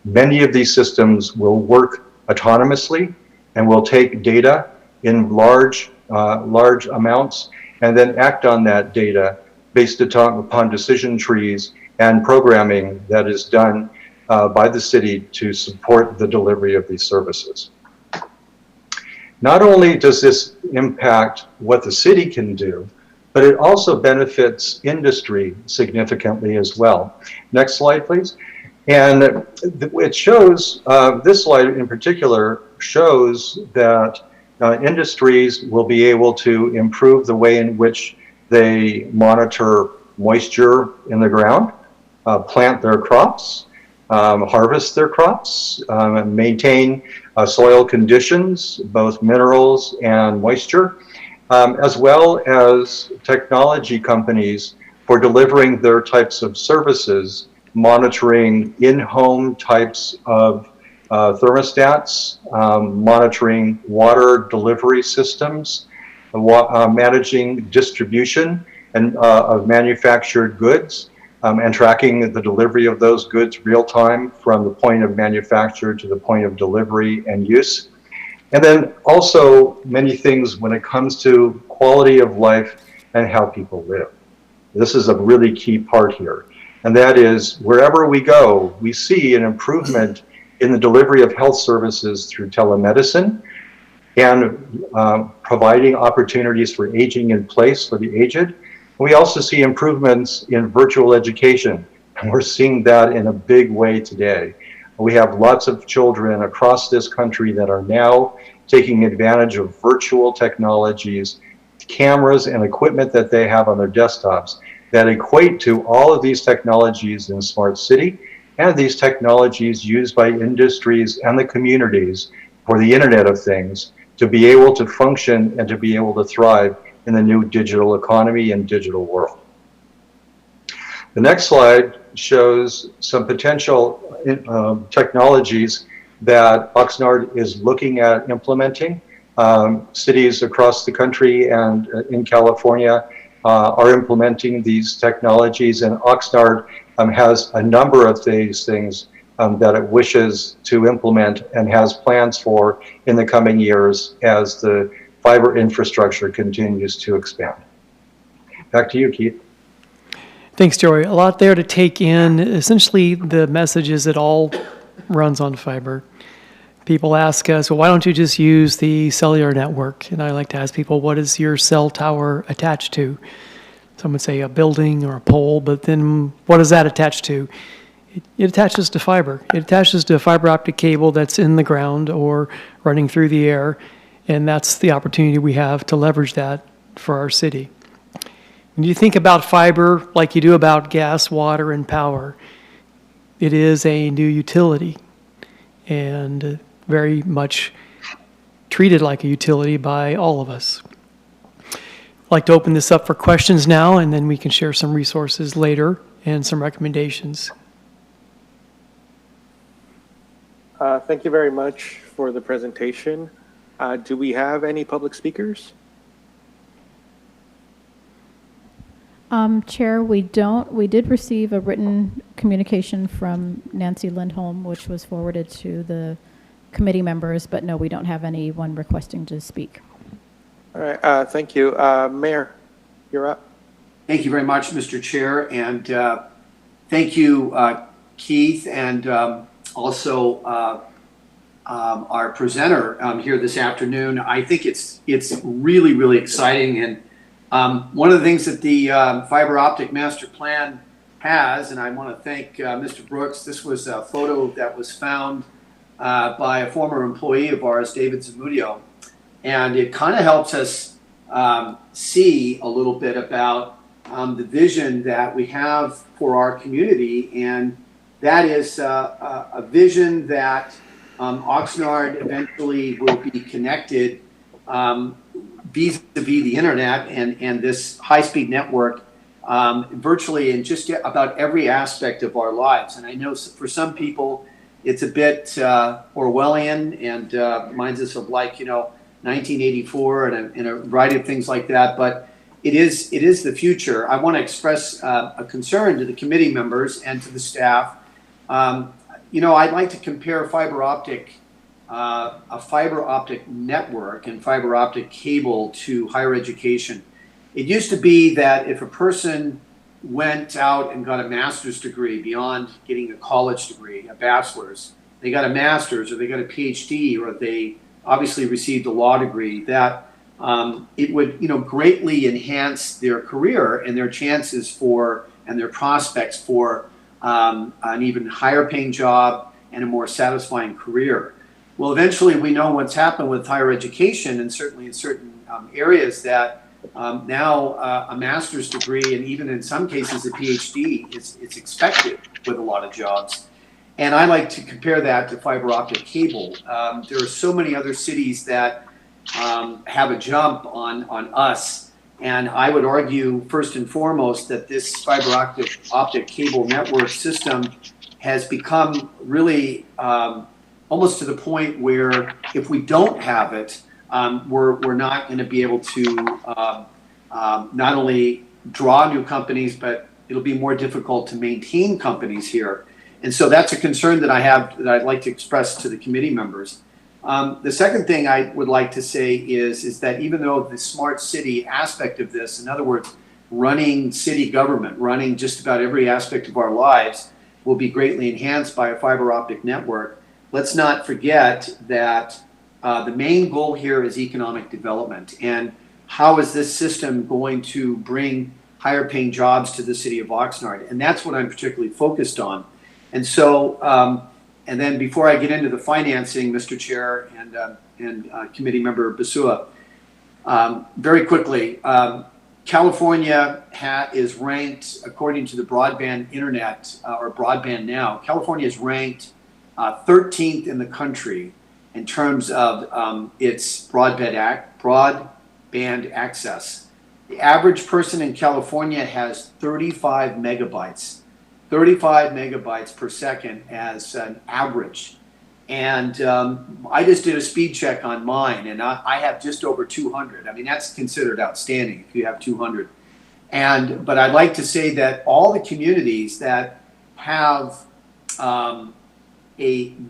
Many of these systems will work autonomously and will take data in large amounts and then act on that data based upon decision trees and programming that is done by the city to support the delivery of these services. Not only does this impact what the city can do, but it also benefits industry significantly as well. Next slide, please. And it shows, this slide in particular shows that industries will be able to improve the way in which they monitor moisture in the ground, plant their crops, harvest their crops, and maintain soil conditions, both minerals and moisture, as well as technology companies for delivering their types of services, monitoring in-home types of thermostats, monitoring water delivery systems, managing distribution and of manufactured goods, and tracking the delivery of those goods real time from the point of manufacture to the point of delivery and use. And then also many things when it comes to quality of life and how people live. This is a really key part here. And that is wherever we go, we see an improvement in the delivery of health services through telemedicine and providing opportunities for aging in place for the aged. We also see improvements in virtual education, and we're seeing that in a big way today. We have lots of children across this country that are now taking advantage of virtual technologies, cameras and equipment that they have on their desktops that equate to all of these technologies in Smart City and these technologies used by industries and the communities for the Internet of Things to be able to function and to be able to thrive in the new digital economy and digital world. The next slide shows some potential technologies that Oxnard is looking at implementing. Cities across the country and in California are implementing these technologies, and Oxnard has a number of these things that it wishes to implement and has plans for in the coming years as the fiber infrastructure continues to expand. Back to you, Keith.
Thanks, Joey. A lot there to take in. Essentially, the message is it all runs on fiber. People ask us, well, why don't you just use the cellular network? And I like to ask people, what is your cell tower attached to? Some would say a building or a pole, but then what is that attached to? It attaches to fiber. It attaches to a fiber optic cable that's in the ground or running through the air, and that's the opportunity we have to leverage that for our city. When you think about fiber like you do about gas, water, and power, it is a new utility and very much treated like a utility by all of us. I'd like to open this up for questions now, and then we can share some resources later and some recommendations.
Thank you very much for the presentation. Do we have any public speakers?
Chair, we don't. We did receive a written communication from Nancy Lindholm, which was forwarded to the committee members, but no, we don't have anyone requesting to speak.
All right, thank you. Mayor, you're up.
Thank you very much, Mr. Chair, and thank you, Keith, and also our presenter here this afternoon. I think it's really, really exciting, and one of the things that the fiber optic master plan has, and I want to thank Mr. Brooks. This was a photo that was found by a former employee of ours, David Zamudio, and it kind of helps us see a little bit about the vision that we have for our community, and that is a vision that Oxnard eventually will be connected vis-a-vis the internet and this high-speed network virtually in just about every aspect of our lives. And I know for some people it's a bit Orwellian and reminds us of 1984 and a variety of things like that, but it is the future. I want to express a concern to the committee members and to the staff. I'd like to compare a fiber optic network and fiber optic cable to higher education. It used to be that if a person went out and got a master's degree beyond getting a college degree, a bachelor's, they got a master's or they got a PhD or they obviously received a law degree, that it would greatly enhance their career and their chances for and their prospects for an even higher paying job and a more satisfying career. Well, eventually we know what's happened with higher education, and certainly in certain areas that now a master's degree and even in some cases a PhD is expected with a lot of jobs. And I like to compare that to fiber optic cable. There are so many other cities that have a jump on us. And I would argue, first and foremost, that this fiber optic cable network system has become really almost to the point where if we don't have it, we're not going to be able to not only draw new companies, but it'll be more difficult to maintain companies here. And so that's a concern that I have that I'd like to express to the committee members. The second thing I would like to say is that even though the smart city aspect of this, in other words, running city government, running just about every aspect of our lives, will be greatly enhanced by a fiber optic network, let's not forget that the main goal here is economic development. And how is this system going to bring higher paying jobs to the city of Oxnard? And that's what I'm particularly focused on. And so, and then before I get into the financing, Mr. Chair and Committee Member Basua, very quickly, California is ranked, according to the Broadband Internet or Broadband Now, California is ranked 13th in the country in terms of its broadband access. The average person in California has 35 megabytes. 35 megabytes per second as an average. And I just did a speed check on mine, and I have just over 200. I mean, that's considered outstanding if you have 200. But I'd like to say that all the communities that have a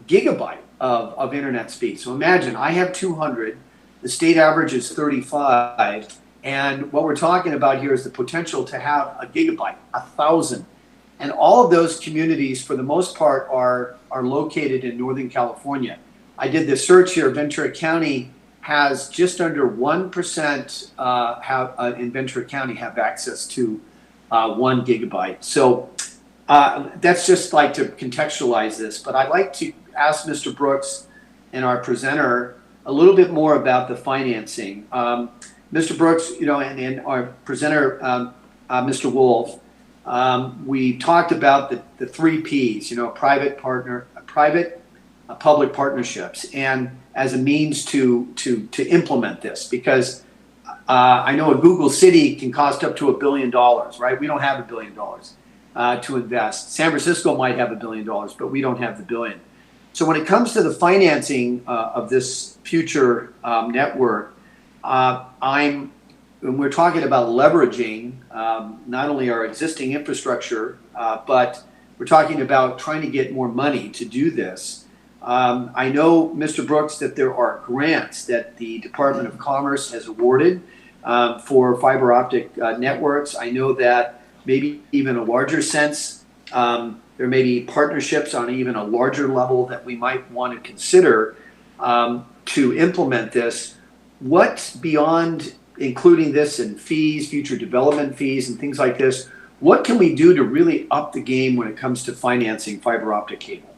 gigabyte of internet speed. So imagine I have 200, the state average is 35, and what we're talking about here is the potential to have a gigabyte, 1,000. And all of those communities, for the most part, are located in Northern California. I did the search here. Ventura County has just under 1% in Ventura County have access to 1 gigabyte. So That's just like to contextualize this, but I'd like to ask Mr. Brooks and our presenter a little bit more about the financing. Mr. Brooks, and our presenter, Mr. Wolf, we talked about the three Ps, public partnerships, and as a means to implement this, because I know a Google City can cost up to $1 billion, right? We don't have $1 billion to invest. San Francisco might have $1 billion, but we don't have the billion. So when it comes to the financing of this future network, when we're talking about leveraging not only our existing infrastructure, but we're talking about trying to get more money to do this. I know, Mr. Brooks, that there are grants that the Department of Commerce has awarded for fiber optic networks. I know that maybe even a larger sense, there may be partnerships on even a larger level that we might want to consider to implement this. What beyond including this in fees, future development fees and things like this, what can we do to really up the game when it comes to financing fiber optic cable?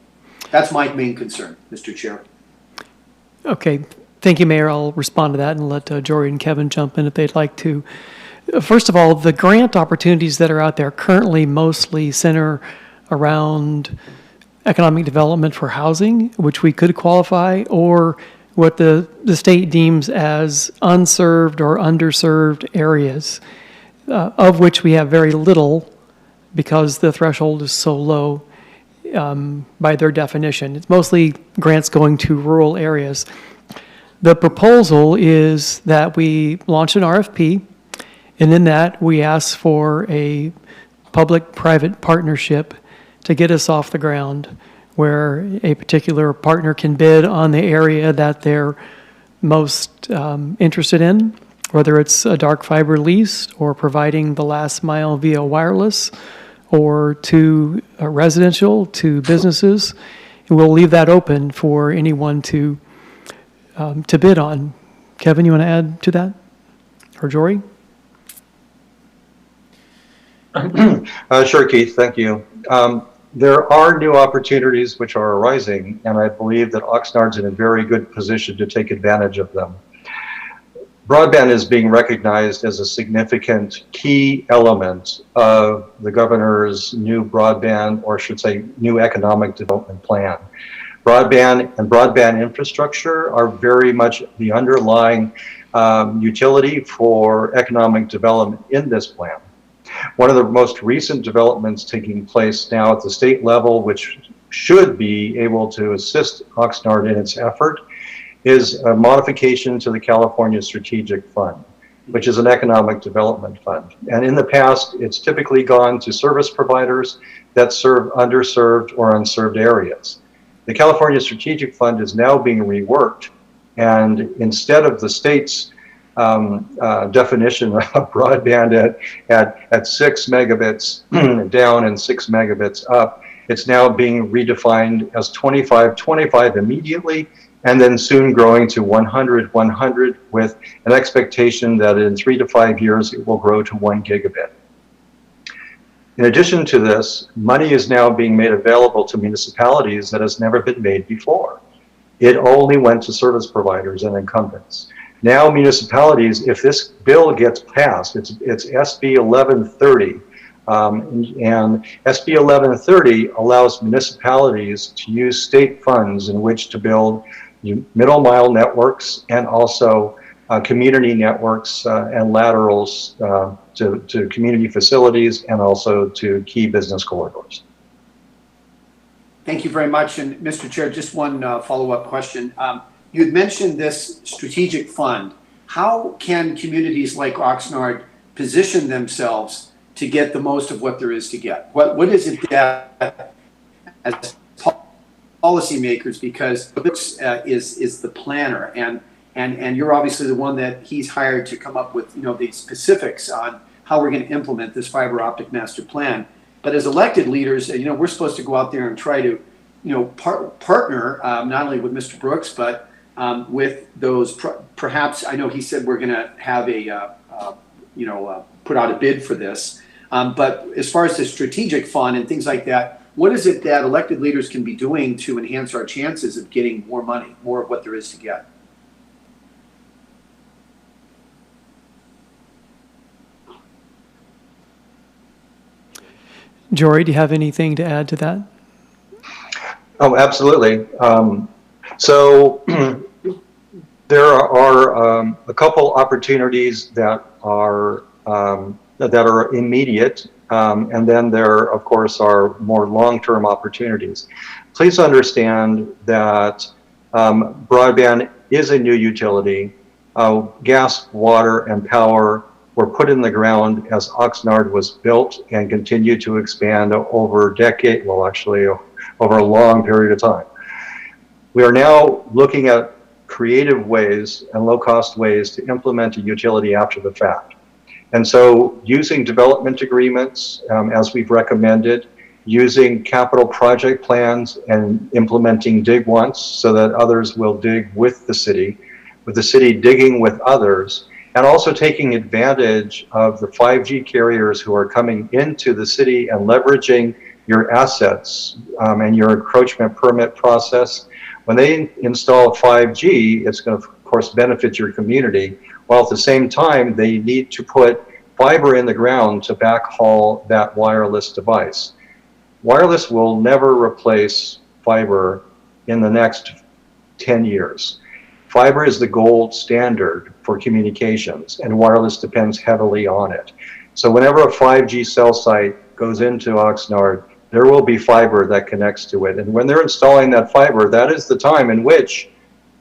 That's my main concern, Mr. Chair.
Okay, thank you, Mayor. I'll respond to that and let Jory and Kevin jump in if they'd like to. First of all, the grant opportunities that are out there currently mostly center around economic development for housing, which we could qualify, or what the state deems as unserved or underserved areas, of which we have very little because the threshold is so low by their definition. It's mostly grants going to rural areas. The proposal is that we launch an RFP, and in that we ask for a public-private partnership to get us off the ground, where a particular partner can bid on the area that they're most interested in, whether it's a dark fiber lease or providing the last mile via wireless or to residential, to businesses. And we'll leave that open for anyone to bid on. Kevin, you want to add to that? Or Jory?
Sure, Keith, thank you. There are new opportunities which are arising, and I believe that Oxnard's in a very good position to take advantage of them. Broadband is being recognized as a significant key element of the governor's new broadband, or I should say, new economic development plan. Broadband and broadband infrastructure are very much the underlying utility for economic development in this plan. One of the most recent developments taking place now at the state level, which should be able to assist Oxnard in its effort, is a modification to the California Strategic Fund, which is an economic development fund. And in the past, it's typically gone to service providers that serve underserved or unserved areas. The California Strategic Fund is now being reworked, and instead of the state's definition of broadband at 6 megabits down and 6 megabits up, it's now being redefined as 25 immediately, and then soon growing to 100 with an expectation that in 3 to 5 years it will grow to 1 gigabit. In addition to this, money is now being made available to municipalities that has never been made before. It only went to service providers and incumbents. Now municipalities, if this bill gets passed, it's SB 1130, and SB 1130 allows municipalities to use state funds in which to build middle mile networks and also community networks and laterals to community facilities and also to key business corridors.
Thank you very much. And Mr. Chair, just one follow-up question. You had mentioned this strategic fund. How can communities like Oxnard position themselves to get the most of what there is to get? What is it that, as policymakers, because Brooks is the planner, and you're obviously the one that he's hired to come up with the specifics on how we're going to implement this fiber optic master plan. But as elected leaders, we're supposed to go out there and try to partner not only with Mr. Brooks, but with those, perhaps, I know he said we're going to have a, put out a bid for this. But as far as the strategic fund and things like that, what is it that elected leaders can be doing to enhance our chances of getting more money, more of what there is to get?
Jory, do you have anything to add to that?
Oh, absolutely. So there are a couple opportunities that are immediate, and then there, of course, are more long-term opportunities. Please understand that broadband is a new utility. Gas, water, and power were put in the ground as Oxnard was built and continue to expand over a decade, well, actually, over a long period of time. We are now looking at creative ways and low-cost ways to implement a utility after the fact. And so using development agreements, as we've recommended, using capital project plans and implementing dig once so that others will dig with the city digging with others, and also taking advantage of the 5G carriers who are coming into the city and leveraging your assets and your encroachment permit process. When they install 5G, it's going to, of course, benefit your community, while at the same time, they need to put fiber in the ground to backhaul that wireless device. Wireless will never replace fiber in the next 10 years. Fiber is the gold standard for communications, and wireless depends heavily on it. So whenever a 5G cell site goes into Oxnard, there will be fiber that connects to it. And when they're installing that fiber, that is the time in which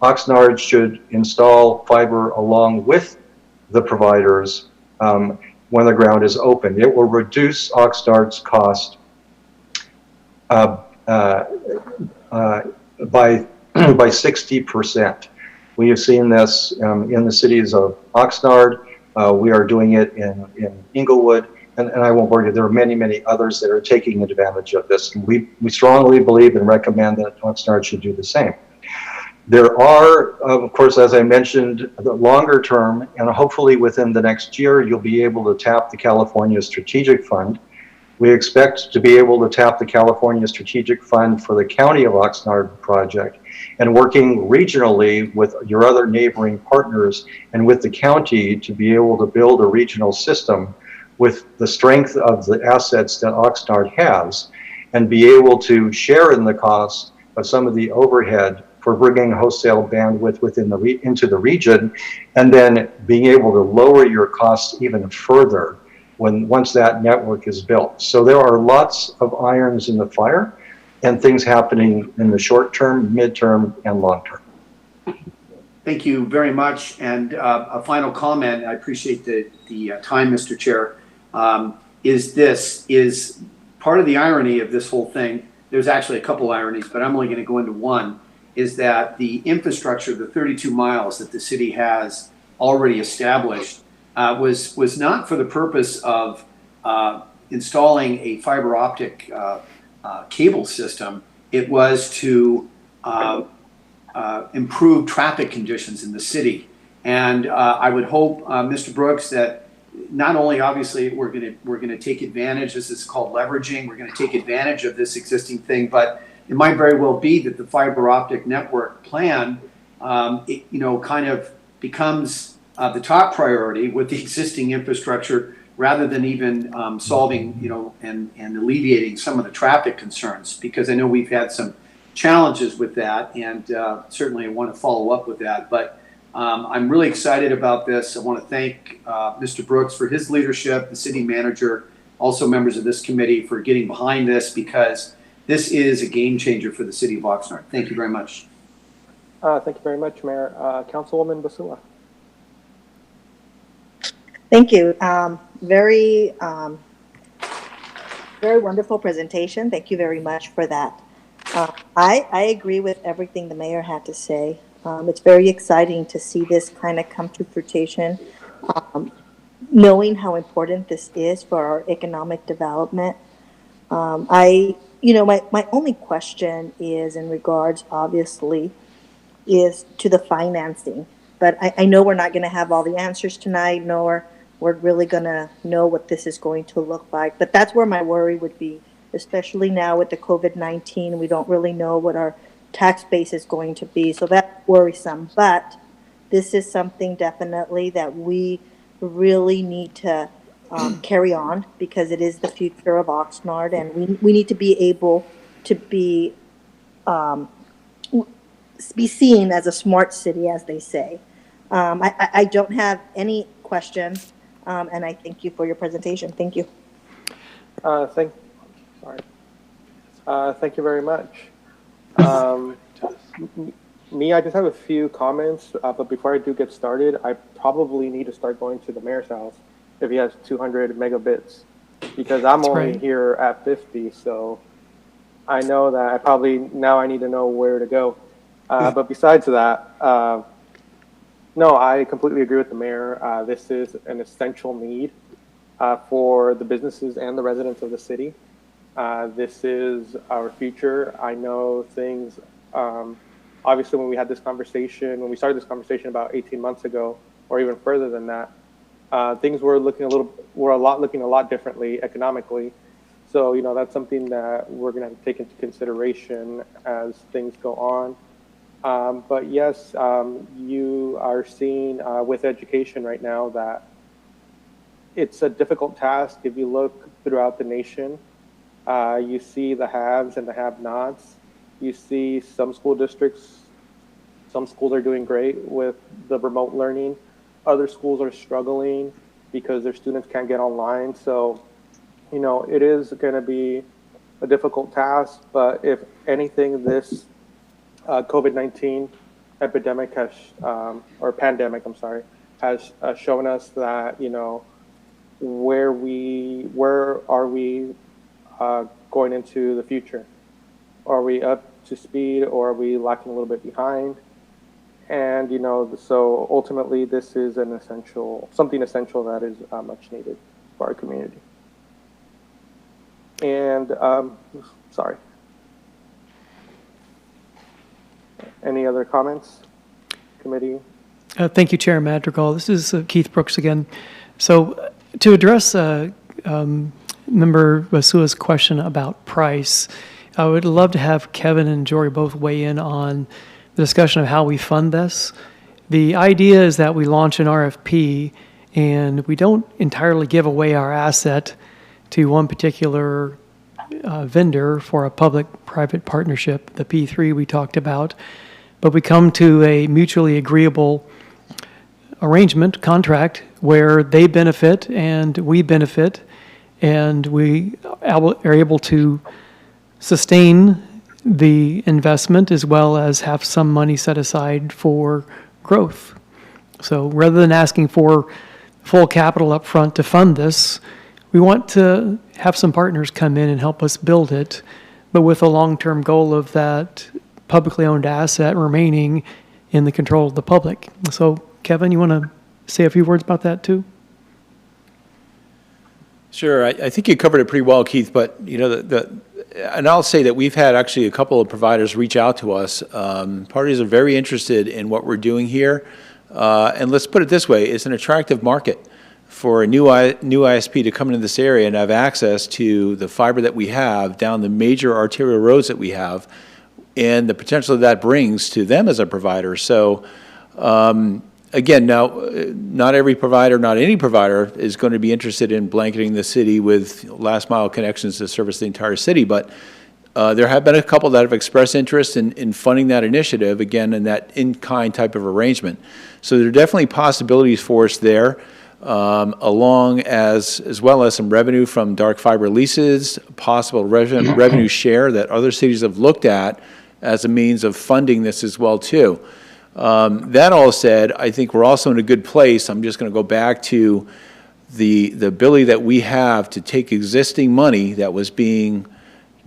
Oxnard should install fiber along with the providers when the ground is open. It will reduce Oxnard's cost by 60%. We have seen this in the cities of Oxnard. We are doing it in Inglewood, and I won't bore you. There are many, many others that are taking advantage of this. We strongly believe and recommend that Oxnard should do the same. There are, of course, as I mentioned, the longer term, and hopefully within the next year, you'll be able to tap the California Strategic Fund. We expect to be able to tap the California Strategic Fund for the County of Oxnard project, and working regionally with your other neighboring partners and with the county to be able to build a regional system with the strength of the assets that Oxnard has, and be able to share in the cost of some of the overhead for bringing wholesale bandwidth into the region, and then being able to lower your costs even further once that network is built. So there are lots of irons in the fire and things happening in the short term, midterm, and long term.
Thank you very much. And a final comment, I appreciate the time, Mr. Chair, is part of the irony of this whole thing. There's actually a couple ironies, but I'm only going to go into one, is that the infrastructure, the 32 miles that the city has already established, was not for the purpose of installing a fiber optic cable system. It was to improve traffic conditions in the city. And I would hope, Mr. Brooks, that not only obviously we're going to take advantage, this is called leveraging, we're going to take advantage of this existing thing, but it might very well be that the fiber optic network plan, kind of becomes the top priority with the existing infrastructure, rather than even solving, and alleviating some of the traffic concerns, because I know we've had some challenges with that, and certainly I want to follow up with that. But I'm really excited about this. I want to thank Mr. Brooks for his leadership, the city manager, also members of this committee for getting behind this, because this is a game changer for the city of Oxnard. Thank you very much.
Thank you very much, Mayor. Councilwoman Basula.
Thank you. Very wonderful presentation. Thank you very much for that. I agree with everything the mayor had to say. It's very exciting to see this kind of come to fruition, knowing how important this is for our economic development. My only question is in regards, obviously, is to the financing. But I know we're not going to have all the answers tonight, nor we're really going to know what this is going to look like. But that's where my worry would be, especially now with the COVID-19. We don't really know what our tax base is going to be. So that's worrisome. But this is something definitely that we really need to carry on, because it is the future of Oxnard, and we need to be able to be seen as a smart city, as they say. I don't have any questions, and I thank you for your presentation. Thank you.
Thank you very much. Me, I just have a few comments, but before I do get started, I probably need to start going to the mayor's house if he has 200 megabits, because I'm only here at 50, so I know that I need to know where to go. But besides that, no, I completely agree with the mayor. This is an essential need for the businesses and the residents of the city. This is our future. I know things, obviously when we started this conversation about 18 months ago, or even further than that, things were looking a lot differently economically. So, that's something that we're going to have to take into consideration as things go on. But yes, you are seeing with education right now that it's a difficult task. If you look throughout the nation, you see the haves and the have-nots. You see some school districts, some schools are doing great with the remote learning. Other schools are struggling because their students can't get online. So, it is going to be a difficult task. But if anything, this COVID-19 epidemic or pandemic, has shown us that, where are we going into the future? Are we up to speed, or are we lacking a little bit behind? And, so ultimately this is something essential that is much needed for our community. And, sorry. Any other comments, committee?
Thank you, Chair Madrigal. This is Keith Brooks again. So to address Member Basua's question about price, I would love to have Kevin and Jory both weigh in on the discussion of how we fund this. The idea is that we launch an RFP and we don't entirely give away our asset to one particular vendor for a public-private partnership, the P3 we talked about, but we come to a mutually agreeable arrangement, contract, where they benefit and we benefit, and we are able to sustain the investment as well as have some money set aside for growth. So rather than asking for full capital up front to fund this, we want to have some partners come in and help us build it, but with a long-term goal of that publicly owned asset remaining in the control of the public. So Kevin, you want to say a few words about that too?
Sure. I think you covered it pretty well, Keith, but and I'll say that we've had actually a couple of providers reach out to us. Parties are very interested in what we're doing here. And let's put it this way, it's an attractive market for a new ISP to come into this area and have access to the fiber that we have down the major arterial roads that we have, and the potential that brings to them as a provider. So, again, now, not every provider, not any provider is going to be interested in blanketing the city with last mile connections to service the entire city, but there have been a couple that have expressed interest in funding that initiative, again, in that in-kind type of arrangement. So there are definitely possibilities for us there, as well as some revenue from dark fiber leases, possible revenue share that other cities have looked at as a means of funding this as well, too. That all said, I think we're also in a good place. I'm just going to go back to the ability that we have to take existing money that was being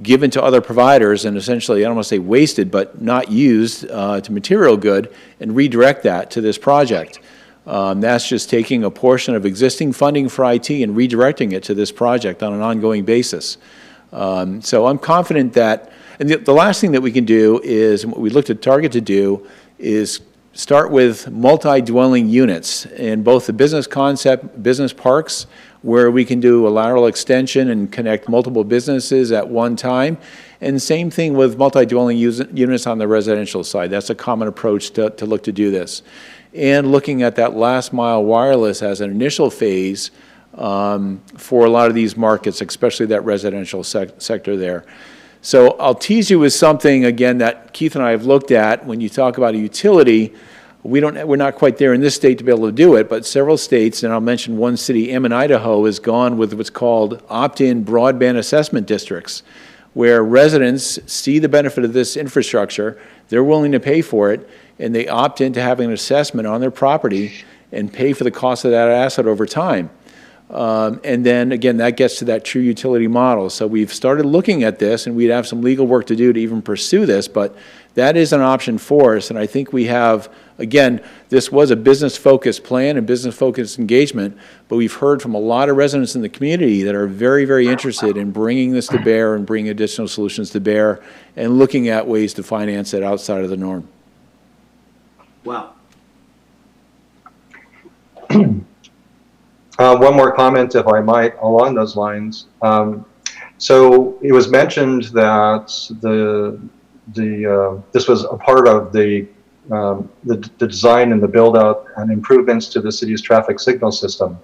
given to other providers and essentially, I don't want to say wasted, but not used to material good, and redirect that to this project. That's just taking a portion of existing funding for IT and redirecting it to this project on an ongoing basis. So I'm confident that, and the last thing that we can do is, and what we looked at Target to do, is start with multi-dwelling units in both the business concept, business parks, where we can do a lateral extension and connect multiple businesses at one time. And same thing with multi-dwelling units on the residential side. That's a common approach to look to do this. And looking at that last mile wireless as an initial phase for a lot of these markets, especially that residential sector there. So I'll tease you with something, again, that Keith and I have looked at. When you talk about a utility, we're not quite there in this state to be able to do it, but several states, and I'll mention one city, Emmett, Idaho, has gone with what's called opt-in broadband assessment districts, where residents see the benefit of this infrastructure, they're willing to pay for it, and they opt into having an assessment on their property and pay for the cost of that asset over time. And then, again, that gets to that true utility model. So we've started looking at this, and we'd have some legal work to do to even pursue this, but that is an option for us. And I think we have, again, this was a business-focused plan and business-focused engagement, but we've heard from a lot of residents in the community that are very, very interested in bringing this to bear and bringing additional solutions to bear and looking at ways to finance it outside of the norm.
Wow.
One more comment, if I might, along those lines. So it was mentioned that this was a part of the design and the build out and improvements to the city's traffic signal system.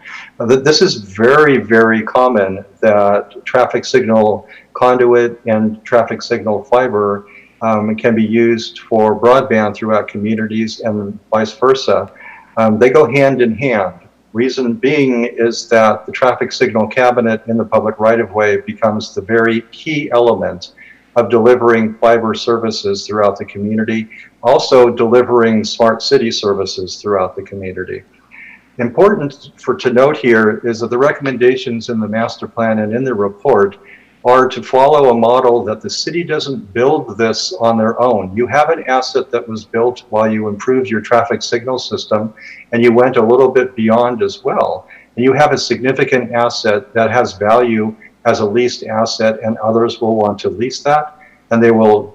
This is very, very common that traffic signal conduit and traffic signal fiber can be used for broadband throughout communities and vice versa. They go hand in hand. Reason being is that the traffic signal cabinet in the public right-of-way becomes the very key element of delivering fiber services throughout the community, also delivering smart city services throughout the community. Important to note here is that the recommendations in the master plan and in the report are to follow a model that the city doesn't build this on their own. You have an asset that was built while you improved your traffic signal system, and you went a little bit beyond as well. And you have a significant asset that has value as a leased asset, and others will want to lease that, and they will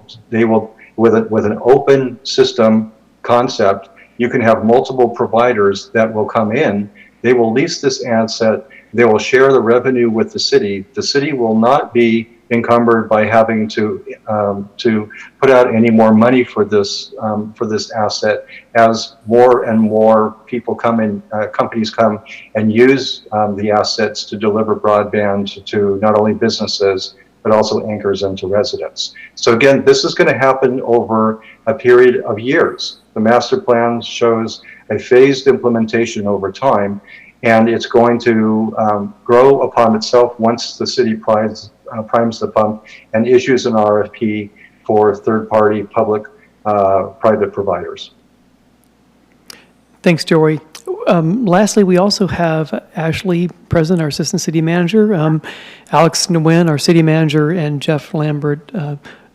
with an open system concept, you can have multiple providers that will come in, they will lease this asset, they will share the revenue with the city. The city will not be encumbered by having to put out any more money for this asset as more and more people come in, companies come and use the assets to deliver broadband to not only businesses but also anchors into residents. So again, this is going to happen over a period of years. The master plan shows a phased implementation over time, and it's going to grow upon itself once the city primes the pump and issues an RFP for third-party public-private providers.
Thanks, Joey. Lastly, we also have Ashley present, our Assistant City Manager, Alex Nguyen, our City Manager, and Jeff Lambert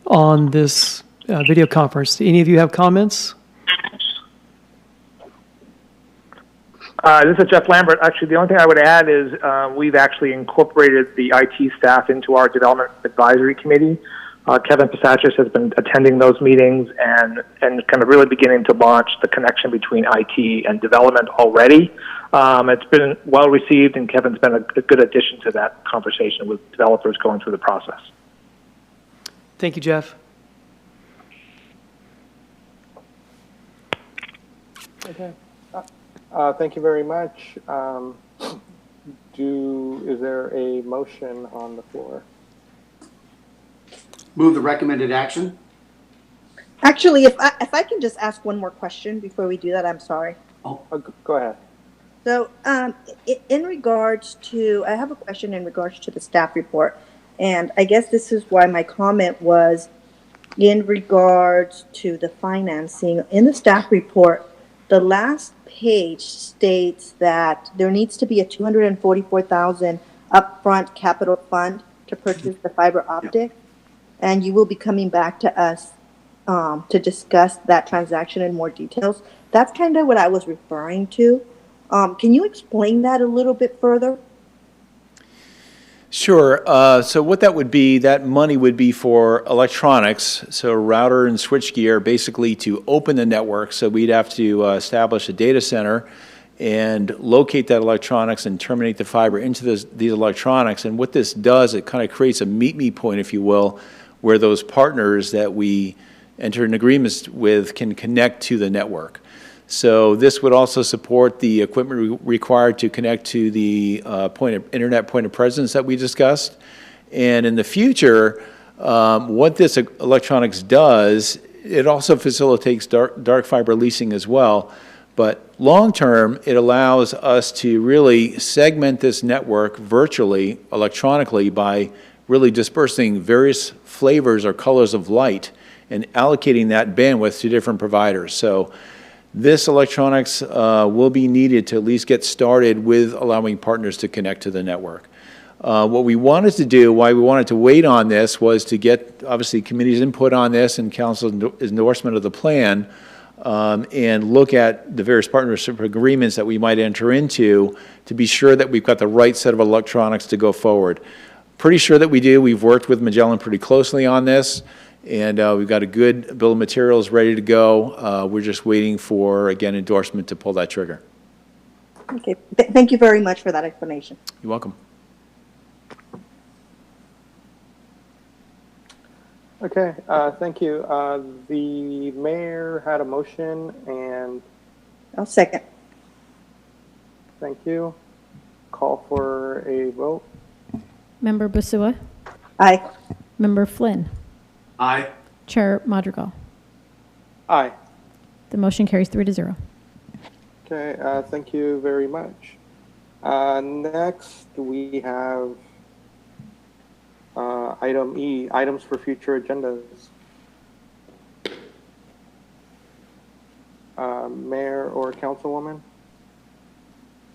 on this video conference. Do any of you have comments?
This is Jeff Lambert. Actually, the only thing I would add is we've actually incorporated the IT staff into our Development Advisory Committee. Kevin Pisachis has been attending those meetings and kind of really beginning to launch the connection between IT and development already. It's been well received, and Kevin's been a good addition to that conversation with developers going through the process.
Thank you, Jeff.
Okay. Thank you very much. Is there a motion on the floor?
Move the recommended action.
Actually, if I can just ask one more question before we do that, I'm sorry.
Oh, go ahead.
So, in regards to, I have a question in regards to the staff report, and I guess this is why my comment was in regards to the financing. In the staff report, the last page states that there needs to be a $244,000 upfront capital fund to purchase the fiber optic, and you will be coming back to us to discuss that transaction in more details. That's kind of what I was referring to. Can you explain that a little bit further?
Sure. So what that would be, that money would be for electronics, so router and switchgear, basically to open the network. So we'd have to establish a data center and locate that electronics and terminate the fiber into these electronics. And what this does, it kind of creates a meet-me point, if you will, where those partners that we enter in agreements with can connect to the network. So this would also support the equipment required to connect to the internet point of presence that we discussed. And in the future, what this electronics does, it also facilitates dark fiber leasing as well. But long-term, it allows us to really segment this network virtually, electronically, by really dispersing various flavors or colors of light and allocating that bandwidth to different providers. So this electronics will be needed to at least get started with allowing partners to connect to the network. What we wanted to do, why we wanted to wait on this, was to get, obviously, committee's input on this and council's endorsement of the plan, and look at the various partnership agreements that we might enter into to be sure that we've got the right set of electronics to go forward. Pretty sure that we do. We've worked with Magellan pretty closely on this. And we've got a good bill of materials ready to go. We're just waiting for, again, endorsement to pull that trigger.
Okay, thank you very much for that explanation.
You're welcome.
Okay, thank you. The mayor had a motion, and
I'll second.
thank you. Call for a vote.
Member Basua?
Aye.
Member Flynn?
Aye.
Chair Madrigal?
Aye.
The motion carries 3-0.
Okay, thank you very much. Next, we have item E, items for future agendas. Mayor or councilwoman?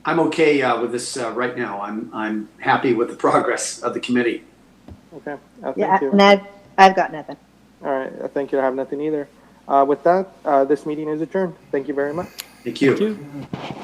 I'm okay with this right now. I'm happy with the progress of the committee.
Okay,
Yeah,
thank you.
and I've got nothing.
All right, thank you. I have nothing either. With that, this meeting is adjourned. Thank you very much.
Thank you.
Thank you.